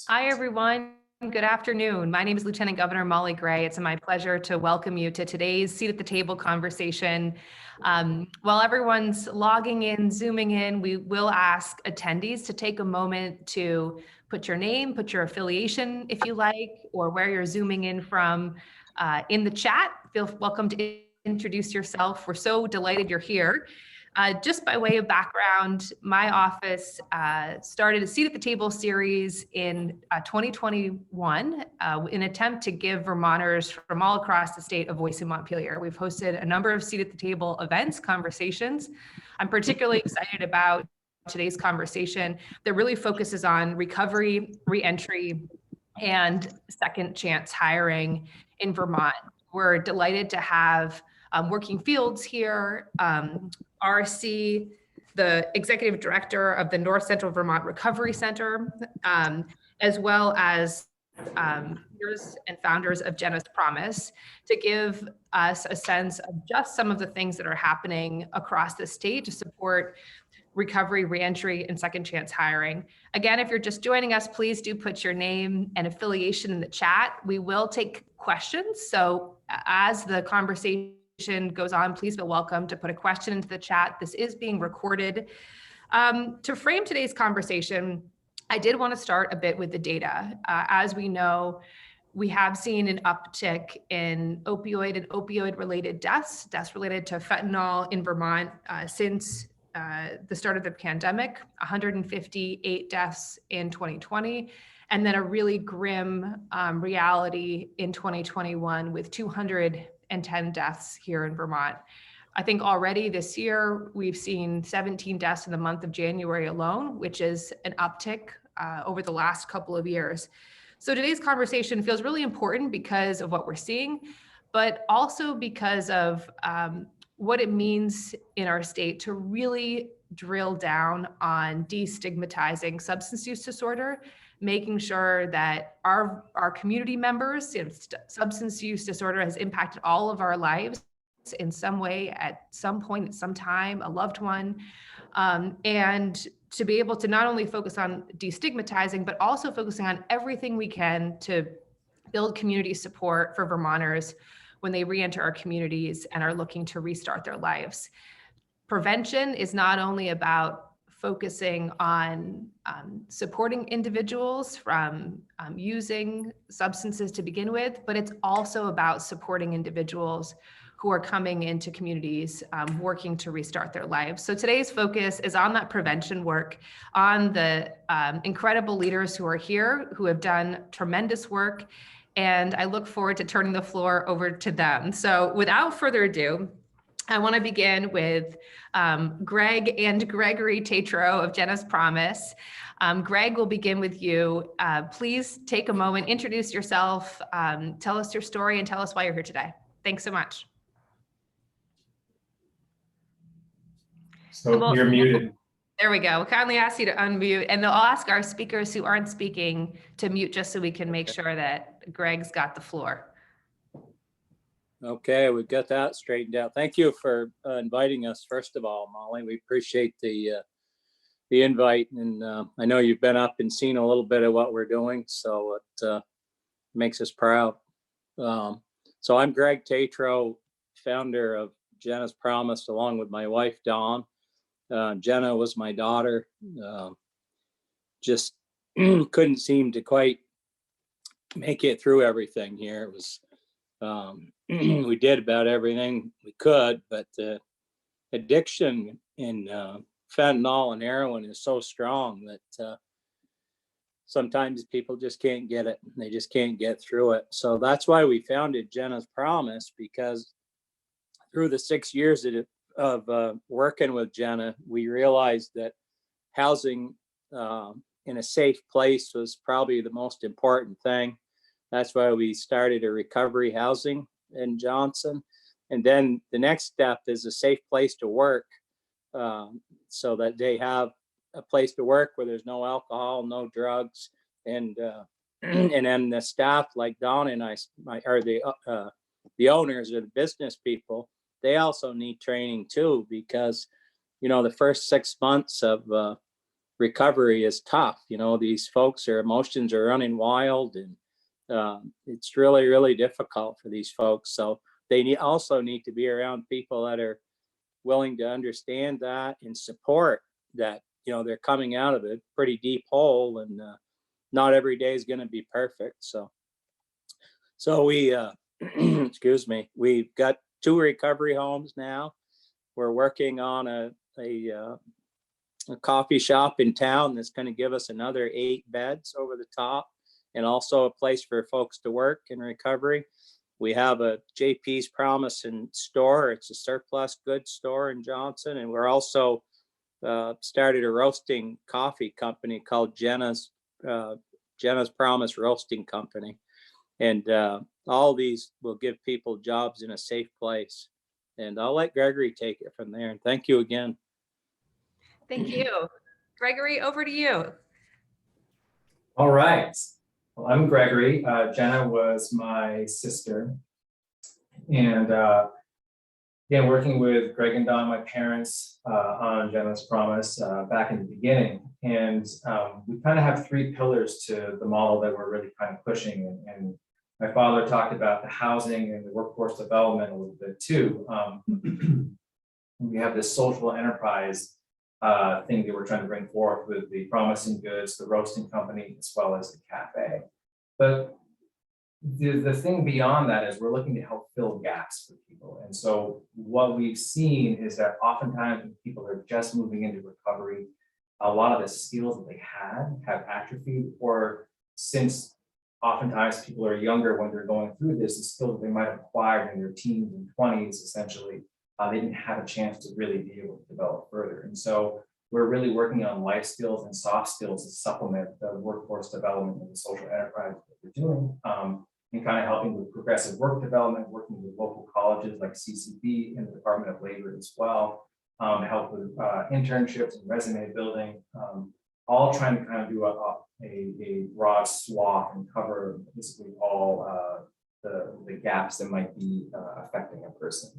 Hi, everyone. Good afternoon. My name is Lieutenant Governor Molly Gray. It's my pleasure to welcome you to today's Seat at the Table conversation. While everyone's logging in, zooming in, we will ask attendees to take a moment to put your name, put your affiliation if you like, or where you're zooming in from in the chat. Feel welcome to introduce yourself. We're so delighted you're here. Just by way of background, my office started a Seat at the Table series in 2021 in an attempt to give Vermonters from all across the state a voice in Montpelier. We've hosted a number of Seat at the Table events, conversations. I'm particularly excited about today's conversation that really focuses on recovery, reentry, and second chance hiring in Vermont. We're delighted to have Working Fields here, RC, the executive director of the North Central Vermont Recovery Center, as well as leaders and founders of Genus Promise, to give us a sense of just some of the things that are happening across the state to support recovery, reentry, and second chance hiring. Again, if you're just joining us, please do put your name and affiliation in the chat. We will take questions. So as the conversation goes on, please feel welcome to put a question into the chat. This is being recorded. To frame today's conversation, I did want to start a bit with the data. As we know, we have seen an uptick in opioid and opioid-related deaths related to fentanyl in Vermont since the start of the pandemic, 158 deaths in 2020, and then a really grim reality in 2021 with 210 deaths here in Vermont. I think already this year, we've seen 17 deaths in the month of January alone, which is an uptick over the last couple of years. So today's conversation feels really important because of what we're seeing, but also because of what it means in our state to really drill down on destigmatizing substance use disorder, making sure that our community members, substance use disorder has impacted all of our lives in some way, at some point, at some time, a loved one, and to be able to not only focus on destigmatizing, but also focusing on everything we can to build community support for Vermonters when they reenter our communities and are looking to restart their lives. Prevention is not only about focusing on supporting individuals from using substances to begin with, but it's also about supporting individuals who are coming into communities working to restart their lives. So today's focus is on that prevention work, on the incredible leaders who are here, who have done tremendous work, and I look forward to turning the floor over to them. So without further ado, I want to begin with Greg and Gregory Tatro of Genus Promise. Greg, will begin with you. Please take a moment, introduce yourself, tell us your story, and tell us why you're here today. Thanks so much. So you're muted. There we go. We'll kindly ask you to unmute, and I'll ask our speakers who aren't speaking to mute just so we can make sure that Greg's got the floor. Okay, we've got that straightened out. Thank you for inviting us, first of all, Molly. We appreciate the invite, and I know you've been up and seen a little bit of what we're doing, so it makes us proud. So I'm Greg Tatro, founder of Genus Promise, along with my wife, Dawn. Jenna was my daughter. Just couldn't seem to quite make it through everything here. It was we did about everything we could, but addiction in fentanyl and heroin is so strong that sometimes people just can't get it. They just can't get through it. So that's why we founded Genus Promise, because through the 6 years of working with Jenna, we realized that housing in a safe place was probably the most important thing. That's why we started a recovery housing in Johnson. And then the next step is a safe place to work, so that they have a place to work where there's no alcohol, no drugs. And and then the staff like Dawn and I, are the owners or the business people, they also need training too, because, you know, the first 6 months of recovery is tough. You know, these folks, their emotions are running wild, and it's really, really difficult for these folks. So they also need to be around people that are willing to understand that and support that. You know, they're coming out of a pretty deep hole, and not every day is going to be perfect. So we, excuse me, we've got 2 recovery homes now. We're working on a coffee shop in town that's going to give us another 8 beds over the top, and also a place for folks to work in recovery. We have a JP's Promise and store. It's a surplus goods store in Johnson, and we're also started a roasting coffee company called Genus Promise Roasting Company. And all these will give people jobs in a safe place. And I'll let Gregory take it from there. And thank you again. Thank you. Gregory, over to you. All right. Well, I'm Gregory. Jenna was my sister. And again, working with Greg and Don, my parents, on Jenna's Promise back in the beginning. And we kind of have 3 pillars to the model that we're really kind of pushing. And my father talked about the housing and the workforce development a little bit too. We have this social enterprise thing that we're trying to bring forth with the promising goods, the roasting company, as well as the cafe. But the thing beyond that is we're looking to help fill gaps for people. And so what we've seen is that oftentimes when people are just moving into recovery, a lot of the skills that they have atrophied, or since oftentimes people are younger when they're going through this, the skills that they might have acquired in their teens and 20s, essentially, they didn't have a chance to really be able to develop further. And so we're really working on life skills and soft skills to supplement the workforce development and the social enterprise that we're doing, and kind of helping with progressive work development, working with local colleges like CCB and the Department of Labor as well, help with internships and resume building, all trying to kind of do a broad swath and cover basically all the gaps that might be affecting a person.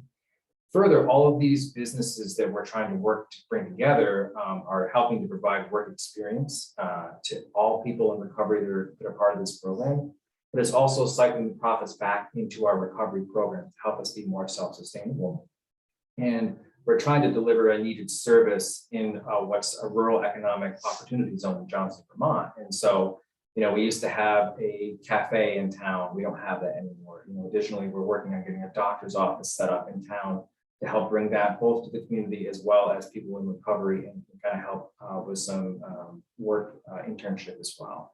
Further, all of these businesses that we're trying to work to bring together are helping to provide work experience to all people in recovery that are part of this program, but it's also cycling the profits back into our recovery program to help us be more self-sustainable. And we're trying to deliver a needed service in what's a rural economic opportunity zone in Johnson, Vermont. And so, you know, we used to have a cafe in town. We don't have that anymore. You know, additionally, we're working on getting a doctor's office set up in town to help bring that both to the community as well as people in recovery, and kind of help with some work internship as well.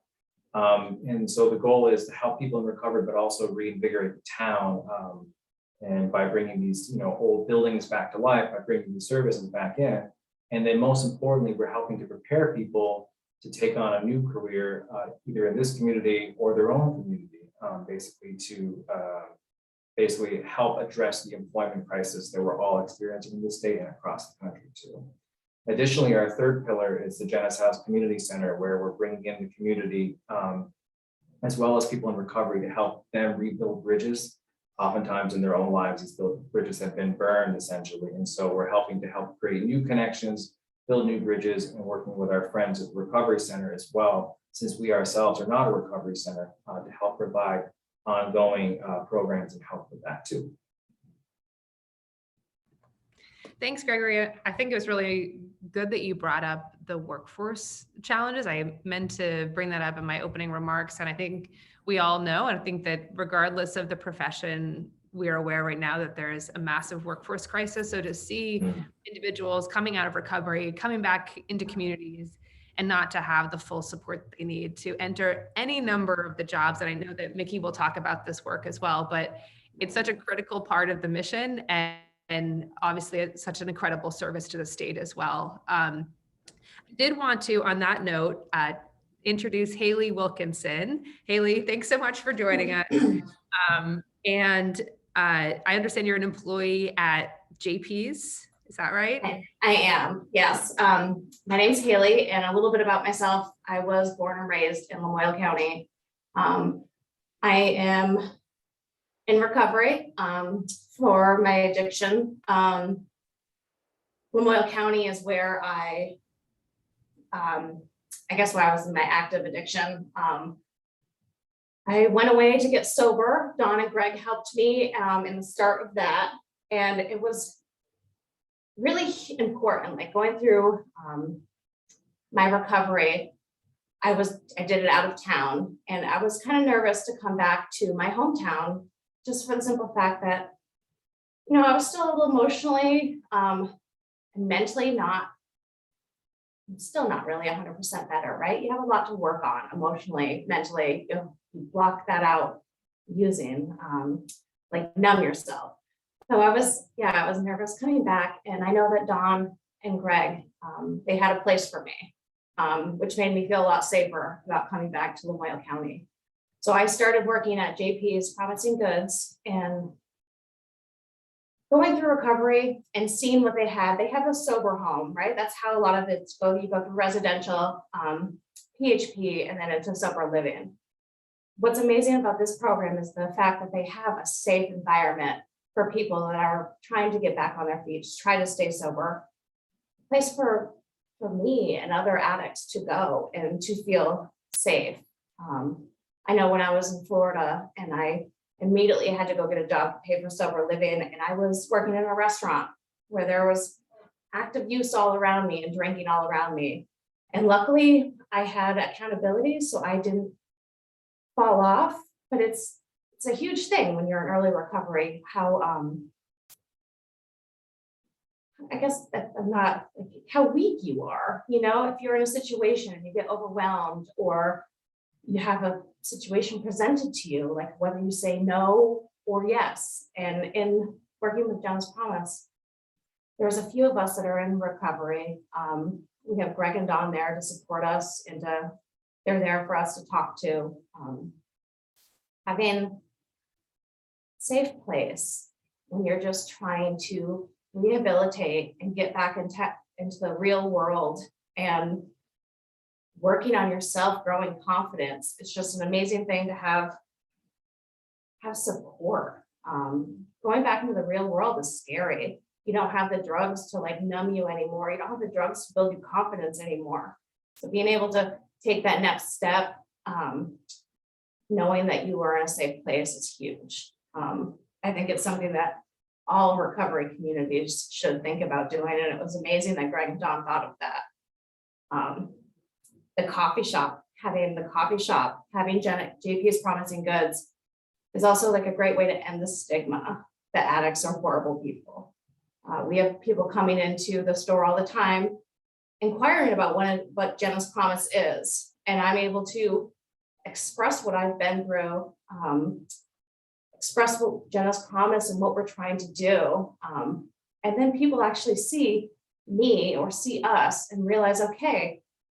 And so the goal is to help people in recovery, but also reinvigorate the town. And by bringing these, you know, old buildings back to life, by bringing these services back in. And then most importantly, we're helping to prepare people to take on a new career, either in this community or their own community, basically to basically help address the employment crisis that we're all experiencing in the state and across the country too. Additionally, our 3rd pillar is the Genus House Community Center, where we're bringing in the community as well as people in recovery to help them rebuild bridges. Oftentimes in their own lives, these bridges have been burned essentially. And so we're helping to help create new connections, build new bridges, and working with our friends at the Recovery Center as well, since we ourselves are not a recovery center, to help provide ongoing programs and help with that too. Thanks, Gregory. I think it was really good that you brought up the workforce challenges. I meant to bring that up in my opening remarks, and I think we all know, and I think that regardless of the profession, we are aware right now that there is a massive workforce crisis. So to see individuals coming out of recovery, coming back into communities, and not to have the full support they need to enter any number of the jobs. And I know that Mickey will talk about this work as well, but it's such a critical part of the mission, and obviously it's such an incredible service to the state as well. I did want to, on that note, introduce Haley Wilkinson. Haley, thanks so much for joining us. And I understand you're an employee at JP's. Is that right? I am, yes. My name's Haley, and a little bit about myself. I was born and raised in Lamoille County. I am in recovery for my addiction. Lamoille County is where I I guess while I was in my active addiction, I went away to get sober. Dawn and Greg helped me in the start of that. And it was really important, like going through my recovery. I did it out of town, and I was kind of nervous to come back to my hometown, just for the simple fact that, you know, I was still a little emotionally and mentally I'm still not really 100% better, right? You have a lot to work on emotionally, mentally. You block that out using like numb yourself. So I was nervous coming back, and I know that Dawn and Greg, they had a place for me, which made me feel a lot safer about coming back to Lamoille County. So I started working at JP's Promising Goods and going through recovery and seeing what they had. They have a sober home, right? That's how a lot of it's go. You go through residential, PHP, and then into sober living. What's amazing about this program is the fact that they have a safe environment for people that are trying to get back on their feet, just try to stay sober. A place for me and other addicts to go and to feel safe. I know when I was in Florida and I immediately had to go get a job to pay for sober living, and I was working in a restaurant where there was active use all around me and drinking all around me. And luckily I had accountability, so I didn't fall off, but it's a huge thing when you're in early recovery, how I guess that I'm not how weak you are, you know, if you're in a situation and you get overwhelmed or you have a situation presented to you, like whether you say no or yes. And in working with Genus Promise, there's a few of us that are in recovery. We have Greg and Dawn there to support us, and they're there for us to talk to. Having safe place when you're just trying to rehabilitate and get back into the real world and working on yourself, growing confidence. It's just an amazing thing to have support. Going back into the real world is scary. You don't have the drugs to like numb you anymore. You don't have the drugs to build you confidence anymore. So being able to take that next step, knowing that you are in a safe place is huge. I think it's something that all recovery communities should think about doing. And it was amazing that Greg and Dawn thought of that. The coffee shop, having JP's Promising Goods is also like a great way to end the stigma that addicts are horrible people. We have people coming into the store all the time inquiring about what Genus Promise is. And I'm able to express what I've been through, express what Genus Promise and what we're trying to do. And then people actually see me or see us and realize, okay,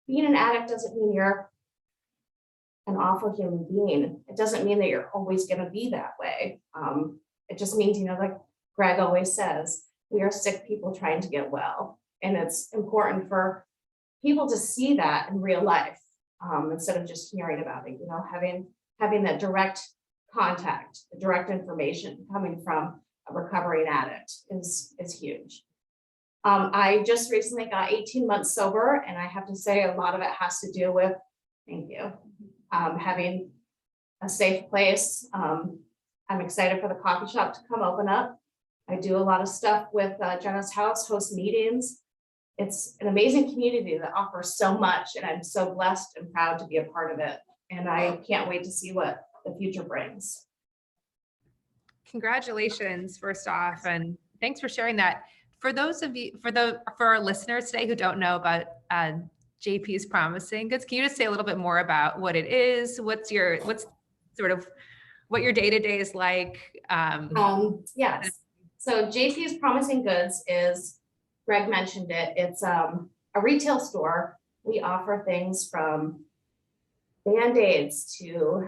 being an addict doesn't mean you're an awful human being. It doesn't mean that you're always going to be that way. It just means, you know, like Greg always says, we are sick people trying to get well. And it's important for people to see that in real life, instead of just hearing about it, you know, having that direct contact, the direct information coming from a recovering addict is huge. I just recently got 18 months sober, and I have to say a lot of it has to do with, thank you, having a safe place. I'm excited for the coffee shop to come open up. I do a lot of stuff with Genus House, host meetings. It's an amazing community that offers so much, and I'm so blessed and proud to be a part of it. And I can't wait to see what the future brings. Congratulations, first off, and thanks for sharing that. For those of you, for our listeners today who don't know about JP's Promising Goods, can you just say a little bit more about what it is? What's sort of what your day-to-day is like? Yes. So JP's Promising Goods is, Greg mentioned it, it's a retail store. We offer things from Band-Aids to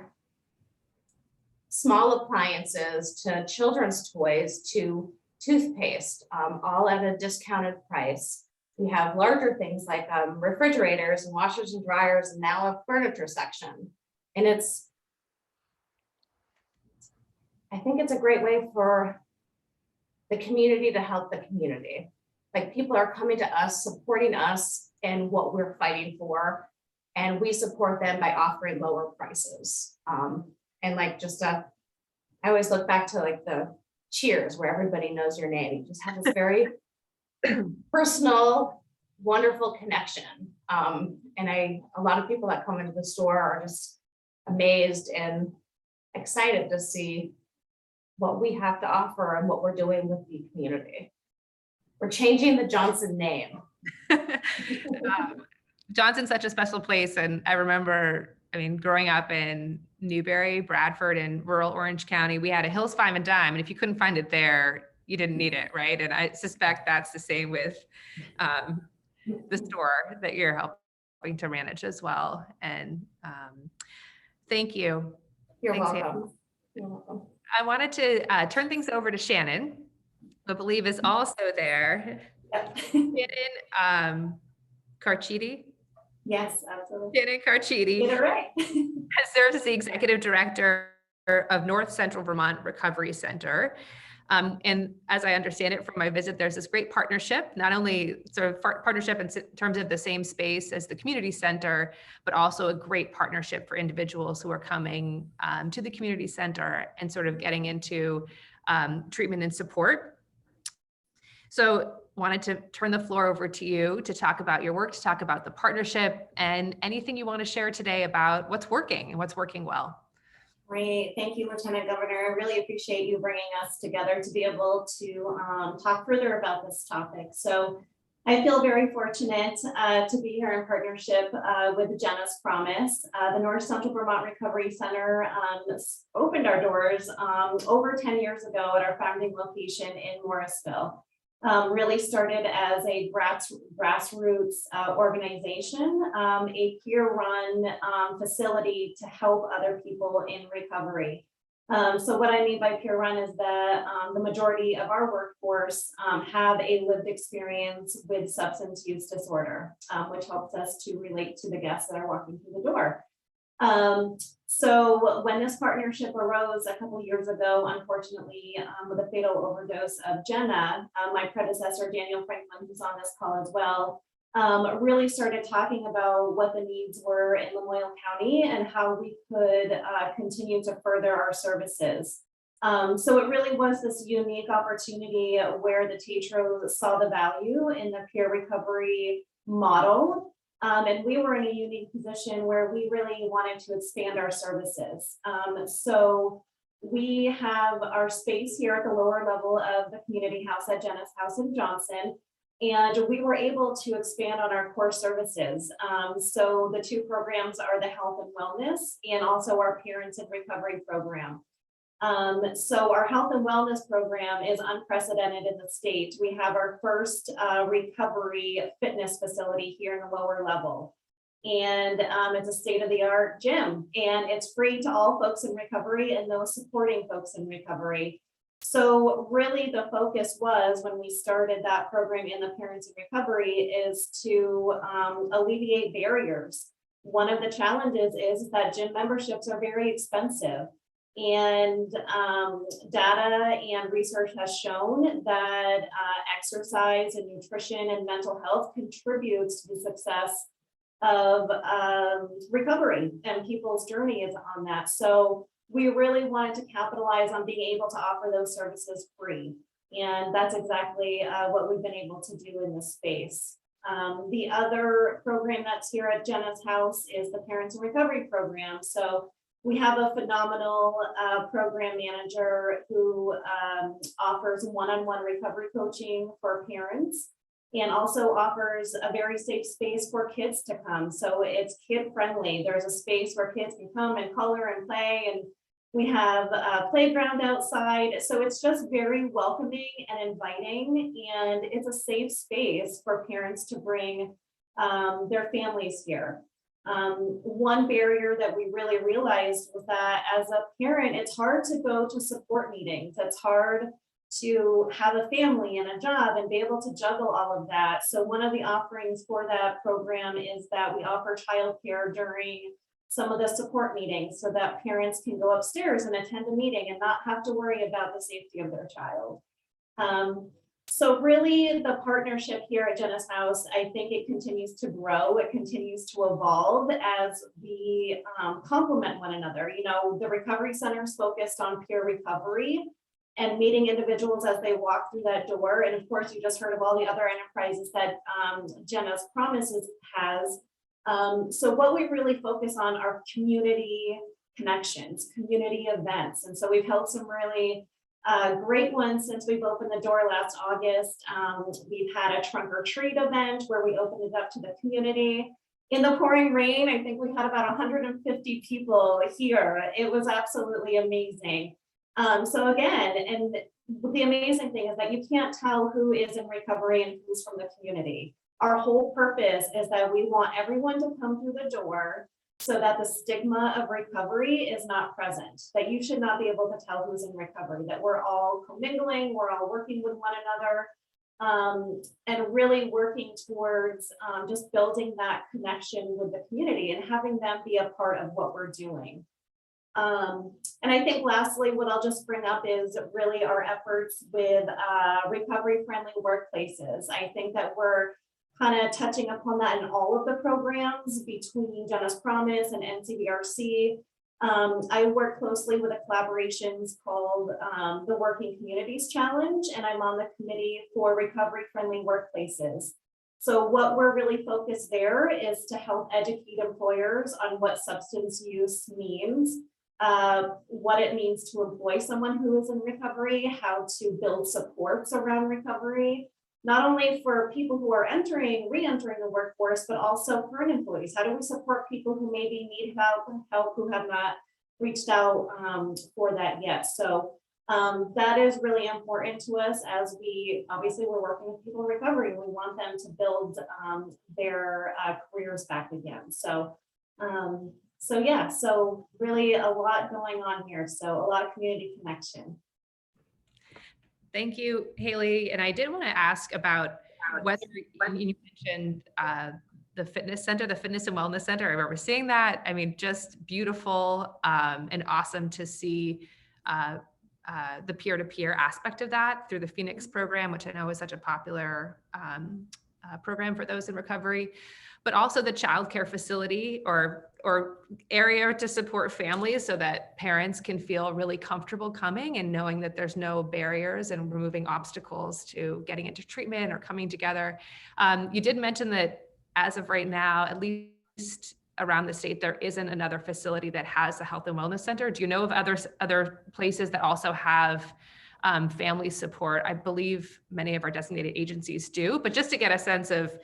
small appliances to children's toys to toothpaste, all at a discounted price. We have larger things like refrigerators and washers and dryers, and now a furniture section. And I think it's a great way for the community to help the community. Like people are coming to us, supporting us in what we're fighting for. And we support them by offering lower prices. And like I always look back to like the Cheers where everybody knows your name. You just have this very personal, wonderful connection. And a lot of people that come into the store are just amazed and excited to see what we have to offer and what we're doing with the community. We're changing the Johnson name. Johnson's such a special place. And I remember, growing up in Newberry, Bradford, and rural Orange County, we had a Hills 5 and Dime. And if you couldn't find it there, you didn't need it, right? And I suspect that's the same with the store that you're helping to manage as well. And thank you. You're Thanks, welcome. Haley. You're welcome. I wanted to turn things over to Shannon, who I believe is also there. Yep. Shannon Carchidi. Yes, absolutely. Shannon Carchidi Get it right. serves as the executive director of North Central Vermont Recovery Center. And as I understand it from my visit, there's this great partnership, not only sort of partnership in terms of the same space as the community center, but also a great partnership for individuals who are coming to the community center and sort of getting into treatment and support. So wanted to turn the floor over to you to talk about your work, to talk about the partnership, and anything you want to share today about what's working and what's working well. Great. Thank you, Lieutenant Governor. I really appreciate you bringing us together to be able to talk further about this topic. So I feel very fortunate to be here in partnership with the Genus Promise. The North Central Vermont Recovery Center opened our doors over 10 years ago at our founding location in Morrisville. Really started as a grassroots organization, a peer-run facility to help other people in recovery. So what I mean by peer-run is that the majority of our workforce have a lived experience with substance use disorder, which helps us to relate to the guests that are walking through the door. So when this partnership arose a couple years ago, unfortunately, with a fatal overdose of Jenna, my predecessor, Daniel Franklin, who's on this call as well, really started talking about what the needs were in Lamoille County and how we could continue to further our services. So it really was this unique opportunity where the Tetros saw the value in the peer recovery model. And we were in a unique position where we really wanted to expand our services. So we have our space here at the lower level of the community house at Genus House in Johnson, and we were able to expand on our core services. So the two programs are the health and wellness and also our parents in recovery program. So our health and wellness program is unprecedented in the state. We have our first recovery fitness facility here in the lower level. And it's a state-of-the-art gym, and it's free to all folks in recovery and those supporting folks in recovery. So really the focus was, when we started that program in the Parents in Recovery, is to alleviate barriers. One of the challenges is that gym memberships are very expensive. And data and research has shown that exercise and nutrition and mental health contributes to the success of recovery and people's journeys on that. So we really wanted to capitalize on being able to offer those services free. And that's exactly what we've been able to do in this space. The other program that's here at Genus House is the Parents in Recovery program. So we have a phenomenal program manager who offers one-on-one recovery coaching for parents and also offers a very safe space for kids to come. So it's kid-friendly. There's a space where kids can come and color and play, and we have a playground outside. So it's just very welcoming and inviting, and it's a safe space for parents to bring their families here. One barrier that we really realized was that as a parent, it's hard to go to support meetings. It's hard to have a family and a job and be able to juggle all of that. So one of the offerings for that program is that we offer childcare during some of the support meetings so that parents can go upstairs and attend a meeting and not have to worry about the safety of their child. So really the partnership here at Genus House, I think it continues to grow. It continues to evolve as we complement one another. You know, the recovery center is focused on peer recovery and meeting individuals as they walk through that door. And of course, you just heard of all the other enterprises that Genus Promises has. So what we really focus on are community connections, community events. And so we've held some really great ones since we've opened the door last August. We've had a trunk or treat event where we opened it up to the community. In the pouring rain, I think we had about 150 people here. It was absolutely amazing. So again, and the amazing thing is that you can't tell who is in recovery and who's from the community. Our whole purpose is that we want everyone to come through the door so that the stigma of recovery is not present, that you should not be able to tell who's in recovery, that we're all commingling, we're all working with one another, and really working towards just building that connection with the community and having them be a part of what we're doing. And I think lastly, what I'll just bring up is really our efforts with recovery-friendly workplaces. I think that we're kind of touching upon that in all of the programs between Genus Promise and NCBRC. I work closely with a collaborations called the Working Communities Challenge, and I'm on the committee for recovery-friendly workplaces. So what we're really focused there is to help educate employers on what substance use means, what it means to employ someone who is in recovery, how to build supports around recovery, not only for people who are re-entering the workforce, but also current employees. How do we support people who maybe need help who have not reached out for that yet? So that is really important to us as we're working with people in recovery. We want them to build their careers back again. So yeah, so really a lot going on here. So a lot of community connection. Thank you, Haley. And I did want to ask about whether you mentioned the fitness center, the fitness and wellness center. I remember seeing that. I mean, just beautiful and awesome to see the peer-to-peer aspect of that through the Phoenix program, which I know is such a popular program for those in recovery, but also the childcare facility or area to support families so that parents can feel really comfortable coming and knowing that there's no barriers and removing obstacles to getting into treatment or coming together. You did mention that as of right now, at least around the state, there isn't another facility that has a health and wellness center. Do you know of other places that also have family support? I believe many of our designated agencies do, but just to get a sense of,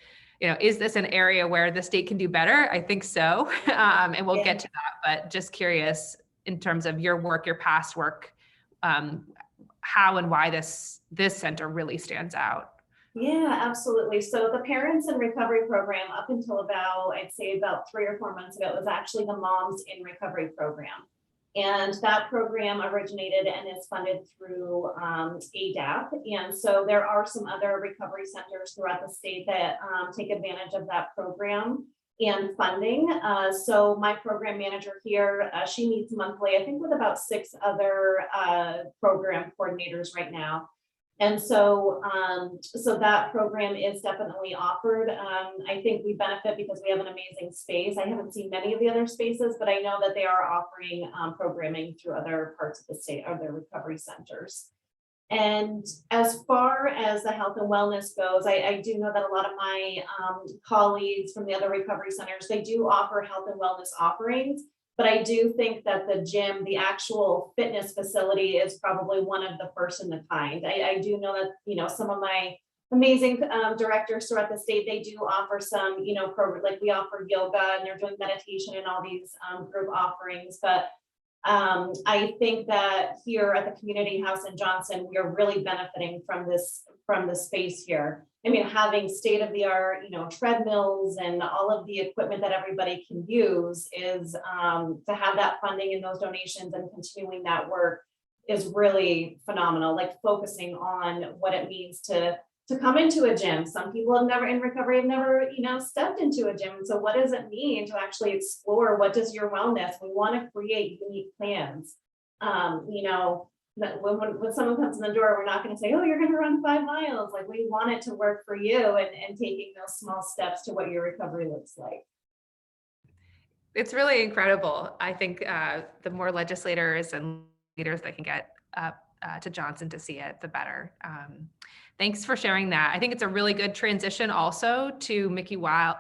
is this an area where the state can do better? I think so. And we'll get to that, but just curious in terms of your work, your past work, how and why this center really stands out. Yeah, absolutely. So the Parents in Recovery program up until I'd say about 3 or 4 months ago, was actually the Moms in Recovery program. And that program originated and is funded through ADAP. And so there are some other recovery centers throughout the state that take advantage of that program and funding. So my program manager here, she meets monthly, I think with about 6 other program coordinators right now. And so, so that program is definitely offered. I think we benefit because we have an amazing space. I haven't seen many of the other spaces, but I know that they are offering programming through other parts of the state, other recovery centers. And as far as the health and wellness goes, I do know that a lot of my colleagues from the other recovery centers, they do offer health and wellness offerings. But I do think that the gym, the actual fitness facility, is probably one of the first in the kind. I do know that, some of my amazing directors throughout the state, they do offer some, like we offer yoga and they're doing meditation and all these group offerings. But I think that here at the community house in Johnson, we are really benefiting from the space here. I mean, having state-of-the-art, treadmills and all of the equipment that everybody can use is to have that funding and those donations and continuing that work is really phenomenal. Like focusing on what it means to come into a gym. Some people have never stepped into a gym. So what does it mean to actually explore what does your wellness? We want to create unique plans. that when someone comes in the door, we're not going to say, oh, you're going to run 5 miles. Like, we want it to work for you, and taking those small steps to what your recovery looks like. It's really incredible. I think the more legislators and leaders that can get up to Johnson to see it, the better. Thanks for sharing that. I think it's a really good transition also to Mickey Wiles,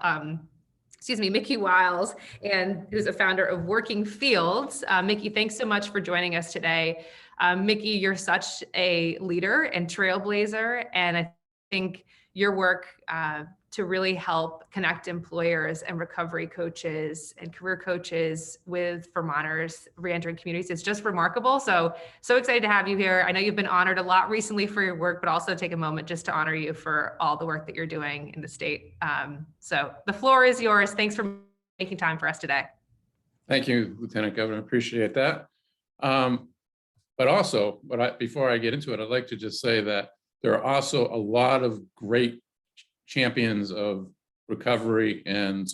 and who's a founder of Working Fields. Mickey, thanks so much for joining us today. Mickey, you're such a leader and trailblazer, and I think your work to really help connect employers and recovery coaches and career coaches with Vermonters reentering communities is just remarkable. So excited to have you here. I know you've been honored a lot recently for your work, but also take a moment just to honor you for all the work that you're doing in the state. So the floor is yours. Thanks for making time for us today. Thank you, Lieutenant Governor. Appreciate that. But also, before I get into it, I'd like to just say that there are also a lot of great champions of recovery and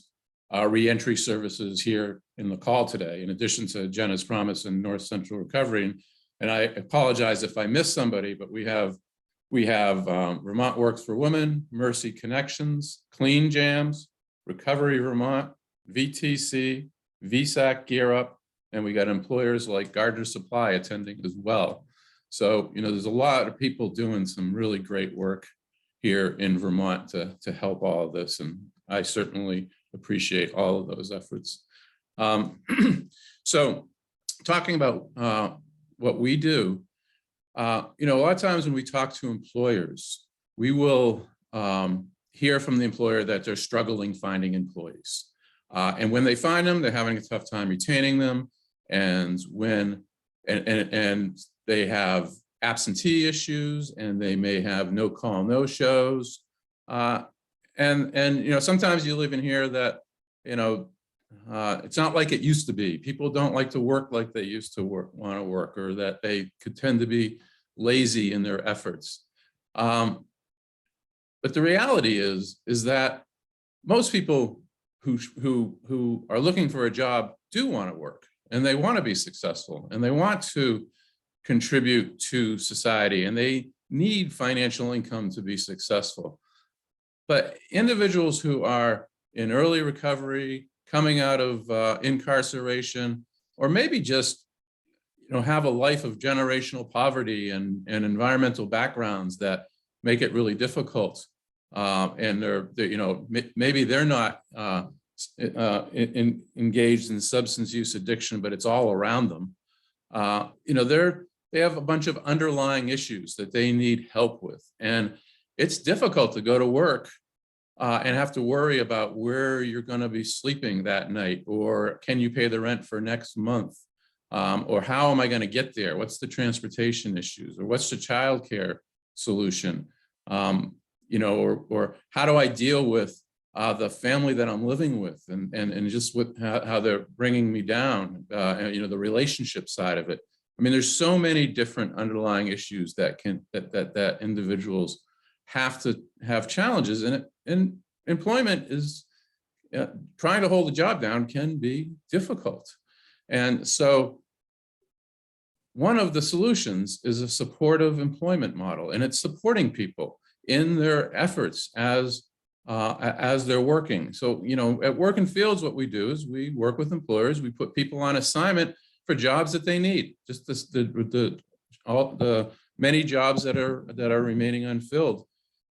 reentry services here in the call today, in addition to Genus Promise and North Central Recovery. And I apologize if I missed somebody, but we have Vermont Works for Women, Mercy Connections, Clean Jams, Recovery Vermont, VTC, VSAC Gear Up, and we got employers like Gardner Supply attending as well. So, there's a lot of people doing some really great work here in Vermont to help all of this. And I certainly appreciate all of those efforts. So talking about what we do, a lot of times when we talk to employers, we will hear from the employer that they're struggling finding employees. And when they find them, they're having a tough time retaining them. And when they have absentee issues, and they may have no call, no shows. And sometimes you live in here that, it's not like it used to be. People don't like to work like they used to want to work, or that they could tend to be lazy in their efforts. But the reality is that most people who are looking for a job do want to work, and they want to be successful, and they want to contribute to society, and they need financial income to be successful. But individuals who are in early recovery, coming out of incarceration, or maybe just have a life of generational poverty and environmental backgrounds that make it really difficult, and maybe they're not engaged in substance use addiction, but it's all around them. They have a bunch of underlying issues that they need help with. And it's difficult to go to work and have to worry about where you're going to be sleeping that night, or can you pay the rent for next month? Or how am I going to get there? What's the transportation issues? Or what's the childcare solution? Or how do I deal with the family that I'm living with, and just with how they're bringing me down, the relationship side of it. I mean, there's so many different underlying issues that individuals have to have challenges in it. And employment is trying to hold a job down can be difficult. And so one of the solutions is a supportive employment model, and it's supporting people in their efforts as they're working. So, at Working Fields, what we do is we work with employers. We put people on assignment for jobs that they need, just all the many jobs that are remaining unfilled.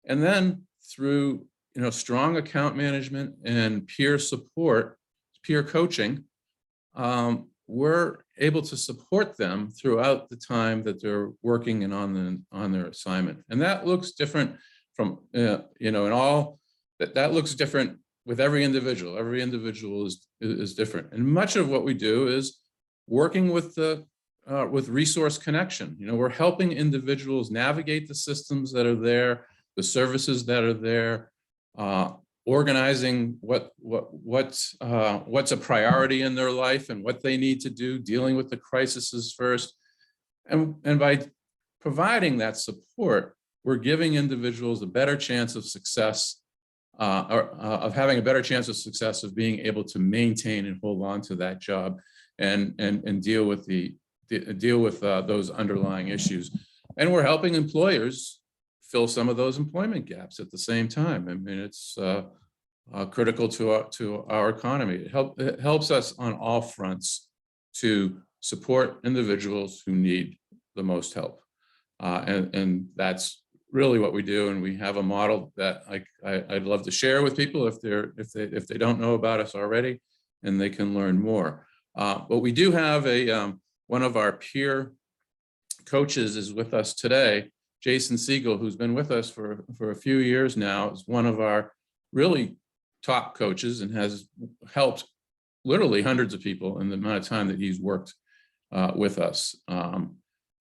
And then through strong account management and peer support, peer coaching, we're able to support them throughout the time that they're working and on their assignment. And that looks different from that looks different with every individual. Every individual is different. And much of what we do is working with resource connection. We're helping individuals navigate the systems that are there, the services that are there, organizing what's a priority in their life and what they need to do, dealing with the crises first. And by providing that support, we're giving individuals a better chance of success, of having a better chance of success of being able to maintain and hold on to that job and deal with the deal with those underlying issues. And we're helping employers fill some of those employment gaps at the same time. I mean, it's critical to our economy. It helps us on all fronts to support individuals who need the most help. And that's really what we do. And we have a model that I'd love to share with people if they don't know about us already, and they can learn more. But we do have one of our peer coaches is with us today, Jason Siegel, who's been with us for a few years now, is one of our really top coaches and has helped literally hundreds of people in the amount of time that he's worked with us.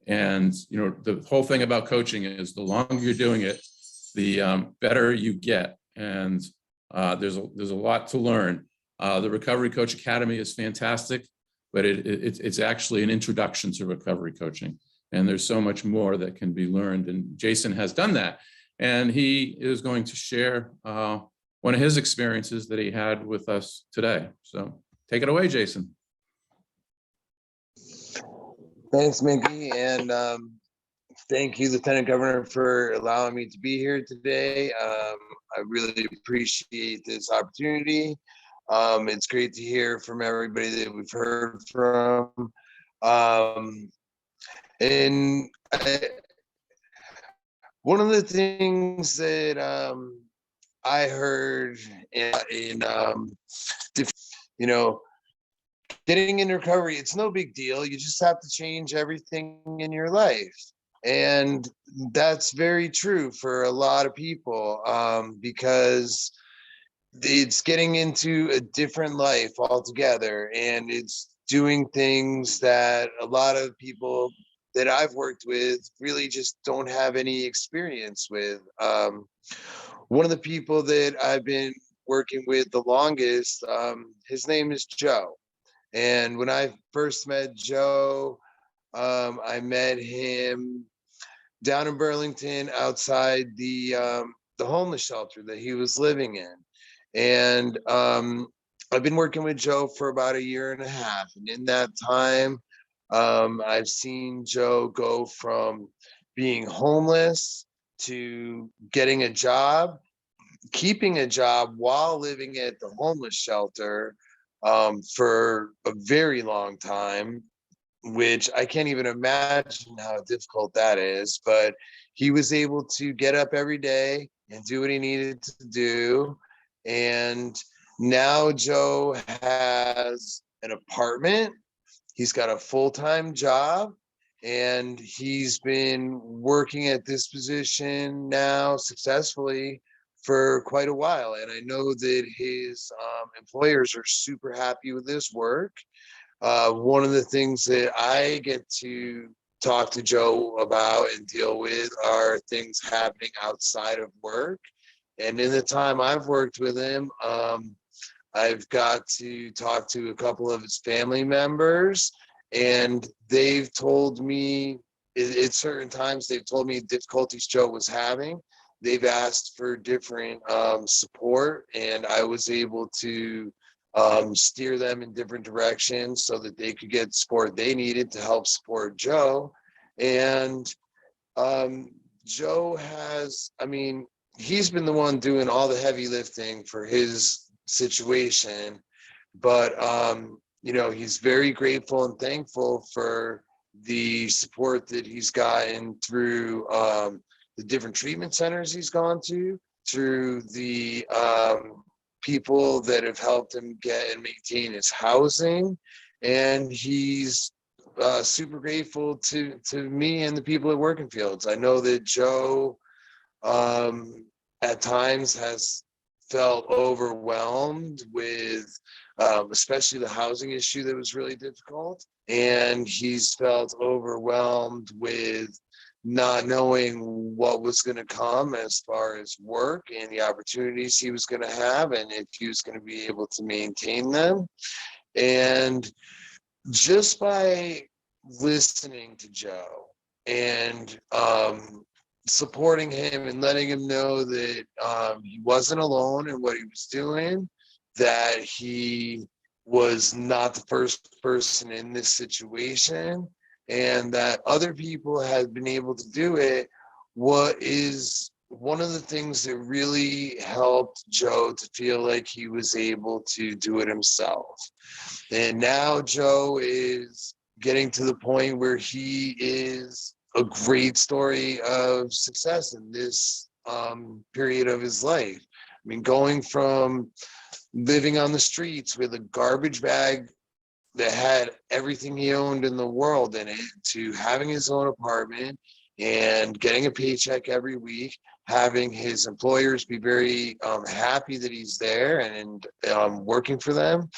And the whole thing about coaching is the longer you're doing it, the better you get. And there's a lot to learn. The Recovery Coach Academy is fantastic, but it's actually an introduction to recovery coaching. And there's so much more that can be learned. And Jason has done that. And he is going to share one of his experiences that he had with us today. So take it away, Jason. Thanks, Mickey. And thank you, Lieutenant Governor, for allowing me to be here today. I really appreciate this opportunity. It's great to hear from everybody that we've heard from. One of the things that I heard getting in recovery, it's no big deal. You just have to change everything in your life. And that's very true for a lot of people, because it's getting into a different life altogether. And it's doing things that a lot of people that I've worked with really just don't have any experience with. One of the people that I've been working with the longest, his name is Joe. And when I first met Joe, I met him down in Burlington outside the homeless shelter that he was living in. And I've been working with Joe for about 1.5 years. And in that time, I've seen Joe go from being homeless to getting a job, keeping a job while living at the homeless shelter for a very long time, which I can't even imagine how difficult that is. But he was able to get up every day and do what he needed to do. And now Joe has an apartment. He's got a full-time job, and he's been working at this position now successfully for quite a while. And I know that his employers are super happy with his work. One of the things that I get to talk to Joe about and deal with are things happening outside of work. And in the time I've worked with him, I've got to talk to a couple of his family members, and they've told me at certain times, they've told me difficulties Joe was having. They've asked for different support, and I was able to steer them in different directions so that they could get the support they needed to help support Joe. And Joe has, he's been the one doing all the heavy lifting for his situation, but he's very grateful and thankful for the support that he's gotten through the different treatment centers he's gone to, through the people that have helped him get and maintain his housing. And he's super grateful to me and the people at Working Fields. I know that Joe at times has felt overwhelmed with especially the housing issue that was really difficult. And he's felt overwhelmed with not knowing what was going to come as far as work and the opportunities he was going to have, and if he was going to be able to maintain them. And just by listening to Joe and supporting him and letting him know that he wasn't alone in what he was doing, that he was not the first person in this situation, and that other people have been able to do it, what is one of the things that really helped Joe to feel like he was able to do it himself. And now Joe is getting to the point where he is a great story of success in this period of his life. I mean, going from living on the streets with a garbage bag that had everything he owned in the world in it to having his own apartment and getting a paycheck every week, having his employers be very happy that he's there and working for them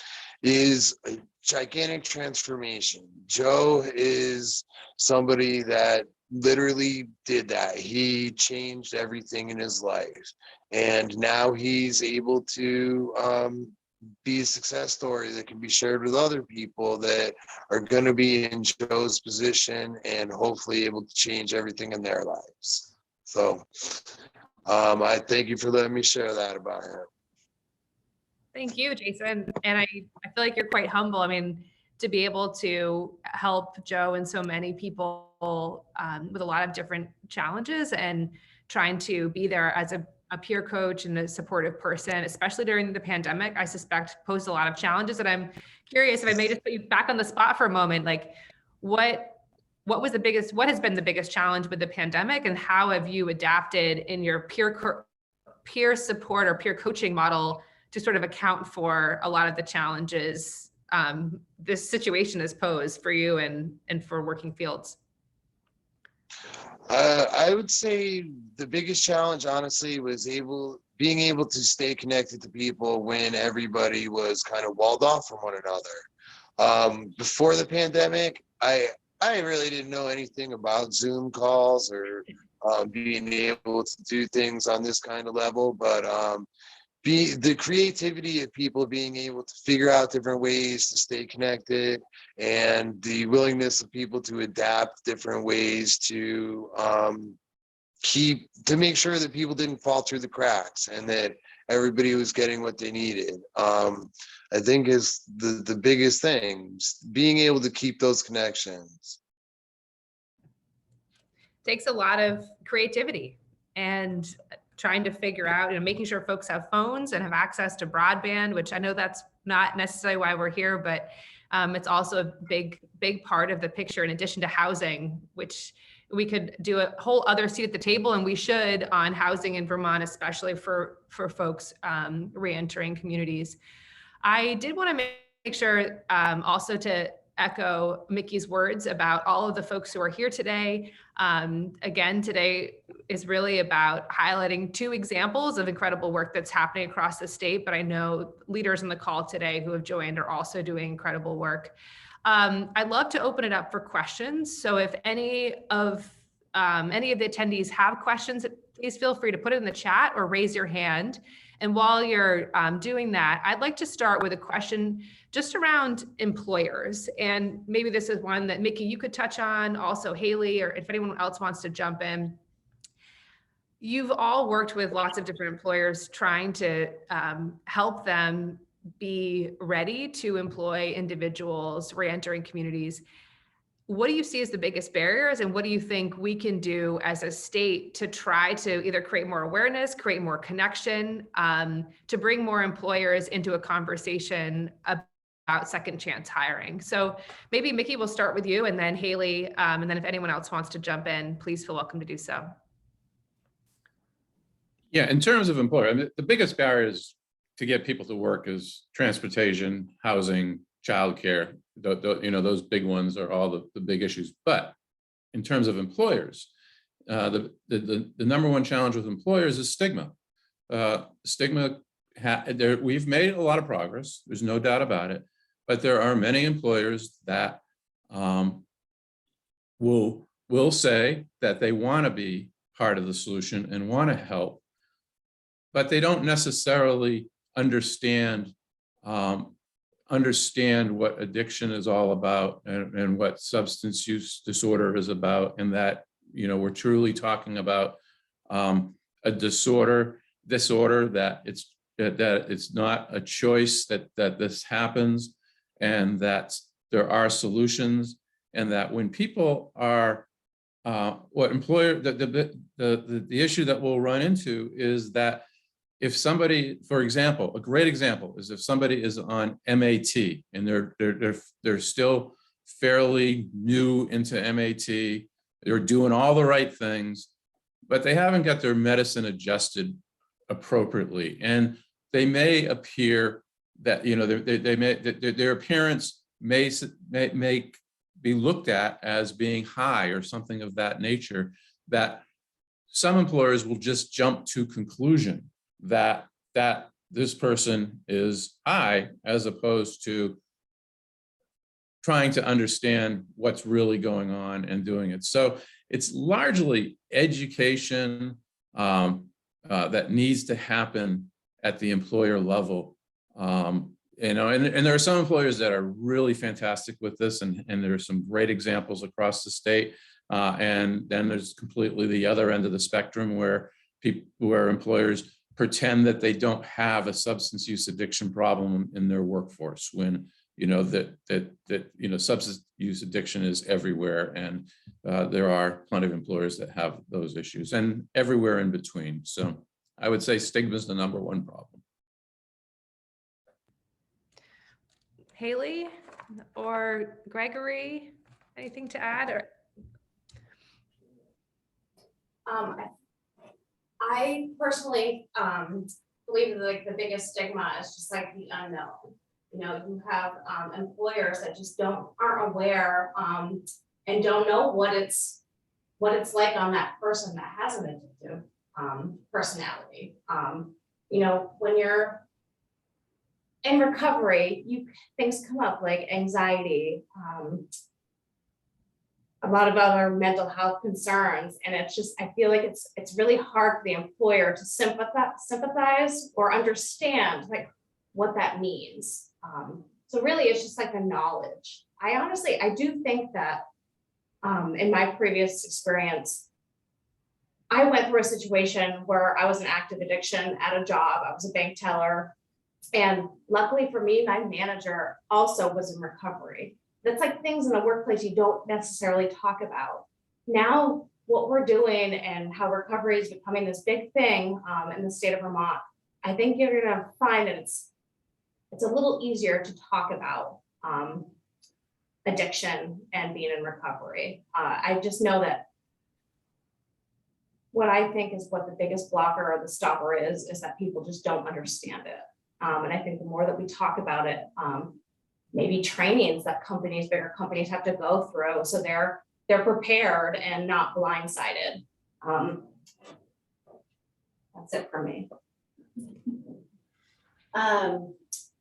is a gigantic transformation. Joe is somebody that literally did that. He changed everything in his life. And now he's able to be a success story that can be shared with other people that are going to be in Joe's position and hopefully able to change everything in their lives. So I thank you for letting me share that about him. Thank you, Jason. And I feel like you're quite humble. I mean, to be able to help Joe and so many people with a lot of different challenges and trying to be there as a peer coach and a supportive person, especially during the pandemic, I suspect posed a lot of challenges. And I'm curious if I may just put you back on the spot for a moment, like what has been the biggest challenge with the pandemic, and how have you adapted in your peer support or peer coaching model to sort of account for a lot of the challenges this situation has posed for you and for working fields? I would say the biggest challenge, honestly, was being able to stay connected to people when everybody was kind of walled off from one another. Before the pandemic, I really didn't know anything about Zoom calls or being able to do things on this kind of level, but the creativity of people being able to figure out different ways to stay connected, and the willingness of people to adapt different ways to make sure that people didn't fall through the cracks and that everybody was getting what they needed. I think is the biggest thing, being able to keep those connections. Takes a lot of creativity and trying to figure out, making sure folks have phones and have access to broadband, which I know that's not necessarily why we're here, but it's also a big part of the picture, in addition to housing, which we could do a whole other seat at the table, and we should, on housing in Vermont, especially for folks reentering communities. I did want to make sure also to echo Mickey's words about all of the folks who are here today. Again, today is really about highlighting two examples of incredible work that's happening across the state, but I know leaders on the call today who have joined are also doing incredible work. I'd love to open it up for questions. So if any of the attendees have questions, please feel free to put it in the chat or raise your hand. And while you're doing that, I'd like to start with a question just around employers. And maybe this is one that Mickey, you could touch on, also Haley, or if anyone else wants to jump in. You've all worked with lots of different employers trying to help them be ready to employ individuals reentering communities. What do you see as the biggest barriers, and what do you think we can do as a state to try to either create more awareness, create more connection, to bring more employers into a conversation about second chance hiring? So maybe Mickey, we'll start with you, and then Haley, and then if anyone else wants to jump in, please feel welcome to do so. Yeah, in terms of employer, I mean, the biggest barriers to get people to work is transportation, housing, childcare. Those big ones are all the big issues. But in terms of employers, the number one challenge with employers is stigma. We've made a lot of progress. There's no doubt about it. But there are many employers that will say that they want to be part of the solution and want to help, but they don't necessarily understand what addiction is all about and what substance use disorder is about, and that we're truly talking about a disorder that it's not a choice that this happens, and that there are solutions, and that when people are, the issue that we'll run into is that if somebody, for example, a great example is if somebody is on MAT and they're still fairly new into MAT, they're doing all the right things, but they haven't got their medicine adjusted appropriately, and they may appear that, their appearance may be looked at as being high or something of that nature, that some employers will just jump to conclusion that this person is high, as opposed to trying to understand what's really going on and doing it. So it's largely education that needs to happen at the employer level. And there are some employers that are really fantastic with this, and there are some great examples across the state. And then there's completely the other end of the spectrum where employers pretend that they don't have a substance use addiction problem in their workforce, when substance use addiction is everywhere, and there are plenty of employers that have those issues, and everywhere in between. So I would say stigma is the #1 problem. Haley or Gregory, anything to add? Or I personally believe that the biggest stigma is just the unknown. You have employers that just aren't aware and don't know what it's like on that person that has an addictive personality. When you're in recovery, things come up like anxiety, a lot of other mental health concerns, and I feel like it's really hard for the employer to sympathize or understand what that means. So really, it's just the knowledge. I do think that in my previous experience, I went through a situation where I was in active addiction at a job. I was a bank teller. And luckily for me, my manager also was in recovery. That's things in the workplace you don't necessarily talk about. Now, what we're doing and how recovery is becoming this big thing in the state of Vermont, I think you're gonna find that it's a little easier to talk about addiction and being in recovery. I just know that what I think is what the biggest blocker or the stopper is that people just don't understand it. And I think the more that we talk about it, maybe trainings that bigger companies have to go through, so they're prepared and not blindsided. That's it for me.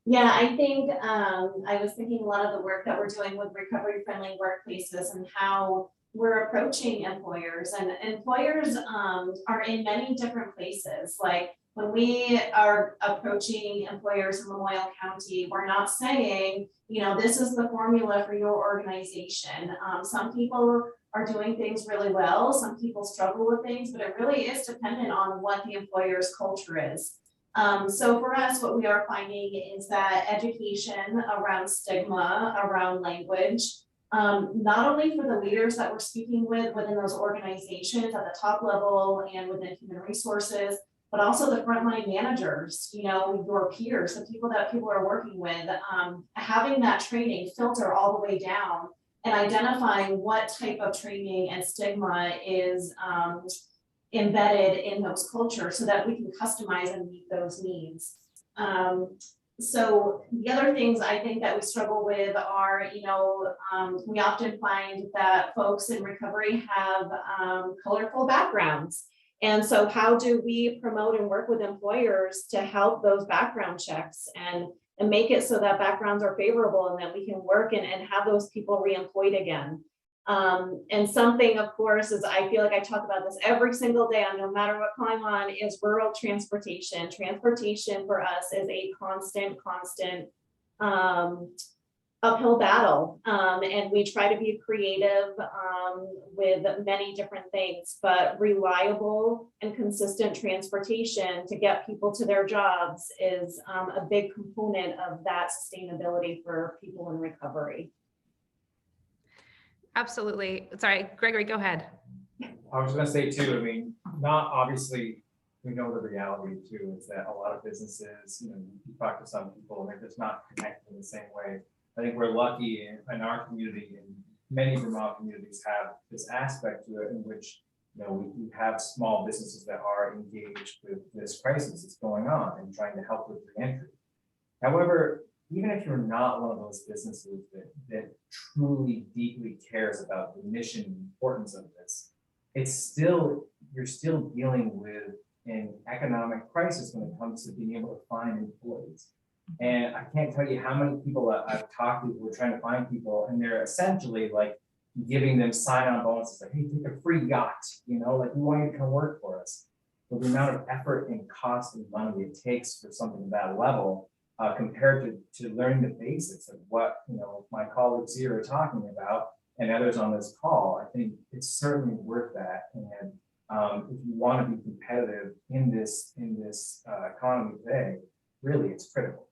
Yeah, I think I was thinking a lot of the work that we're doing with recovery-friendly workplaces and how we're approaching employers, and employers are in many different places. When we are approaching employers in Lamoille County, we're not saying, this is the formula for your organization. Some people are doing things really well, some people struggle with things, but it really is dependent on what the employer's culture is. So for us, what we are finding is that education around stigma, around language, not only for the leaders that we're speaking with within those organizations at the top level and within human resources, but also the frontline managers, your peers, the people that people are working with, having that training filter all the way down and identifying what type of training and stigma is embedded in those cultures so that we can customize and meet those needs. So the other things I think that we struggle with are, we often find that folks in recovery have colorful backgrounds. And so how do we promote and work with employers to help those background checks and make it so that backgrounds are favorable and that we can work and have those people reemployed again? And something, of course, is I feel like I talk about this every single day on no matter what I'm on, is rural transportation. Transportation for us is a constant uphill battle. And we try to be creative with many different things, but reliable and consistent transportation to get people to their jobs is a big component of that sustainability for people in recovery. Absolutely. Sorry, Gregory, go ahead. I was gonna say too, I mean, not obviously, we know the reality too, is that a lot of businesses, you talk to some people and they're just not connected in the same way. I think we're lucky in our community, and many Vermont communities have this aspect to it in which, we have small businesses that are engaged with this crisis that's going on and trying to help with reentry. However, even if you're not one of those businesses that truly deeply cares about the mission and importance of this, you're still dealing with an economic crisis when it comes to being able to find employees. And I can't tell you how many people I've talked to who are trying to find people, and they're essentially like giving them sign-on bonuses, like, hey, take a free yacht, like we want you to come work for us. But the amount of effort and cost and money it takes for something at that level, compared to learning the basics of what my colleagues here are talking about and others on this call, I think it's certainly worth that. And if you want to be competitive in this economy today, really, it's critical.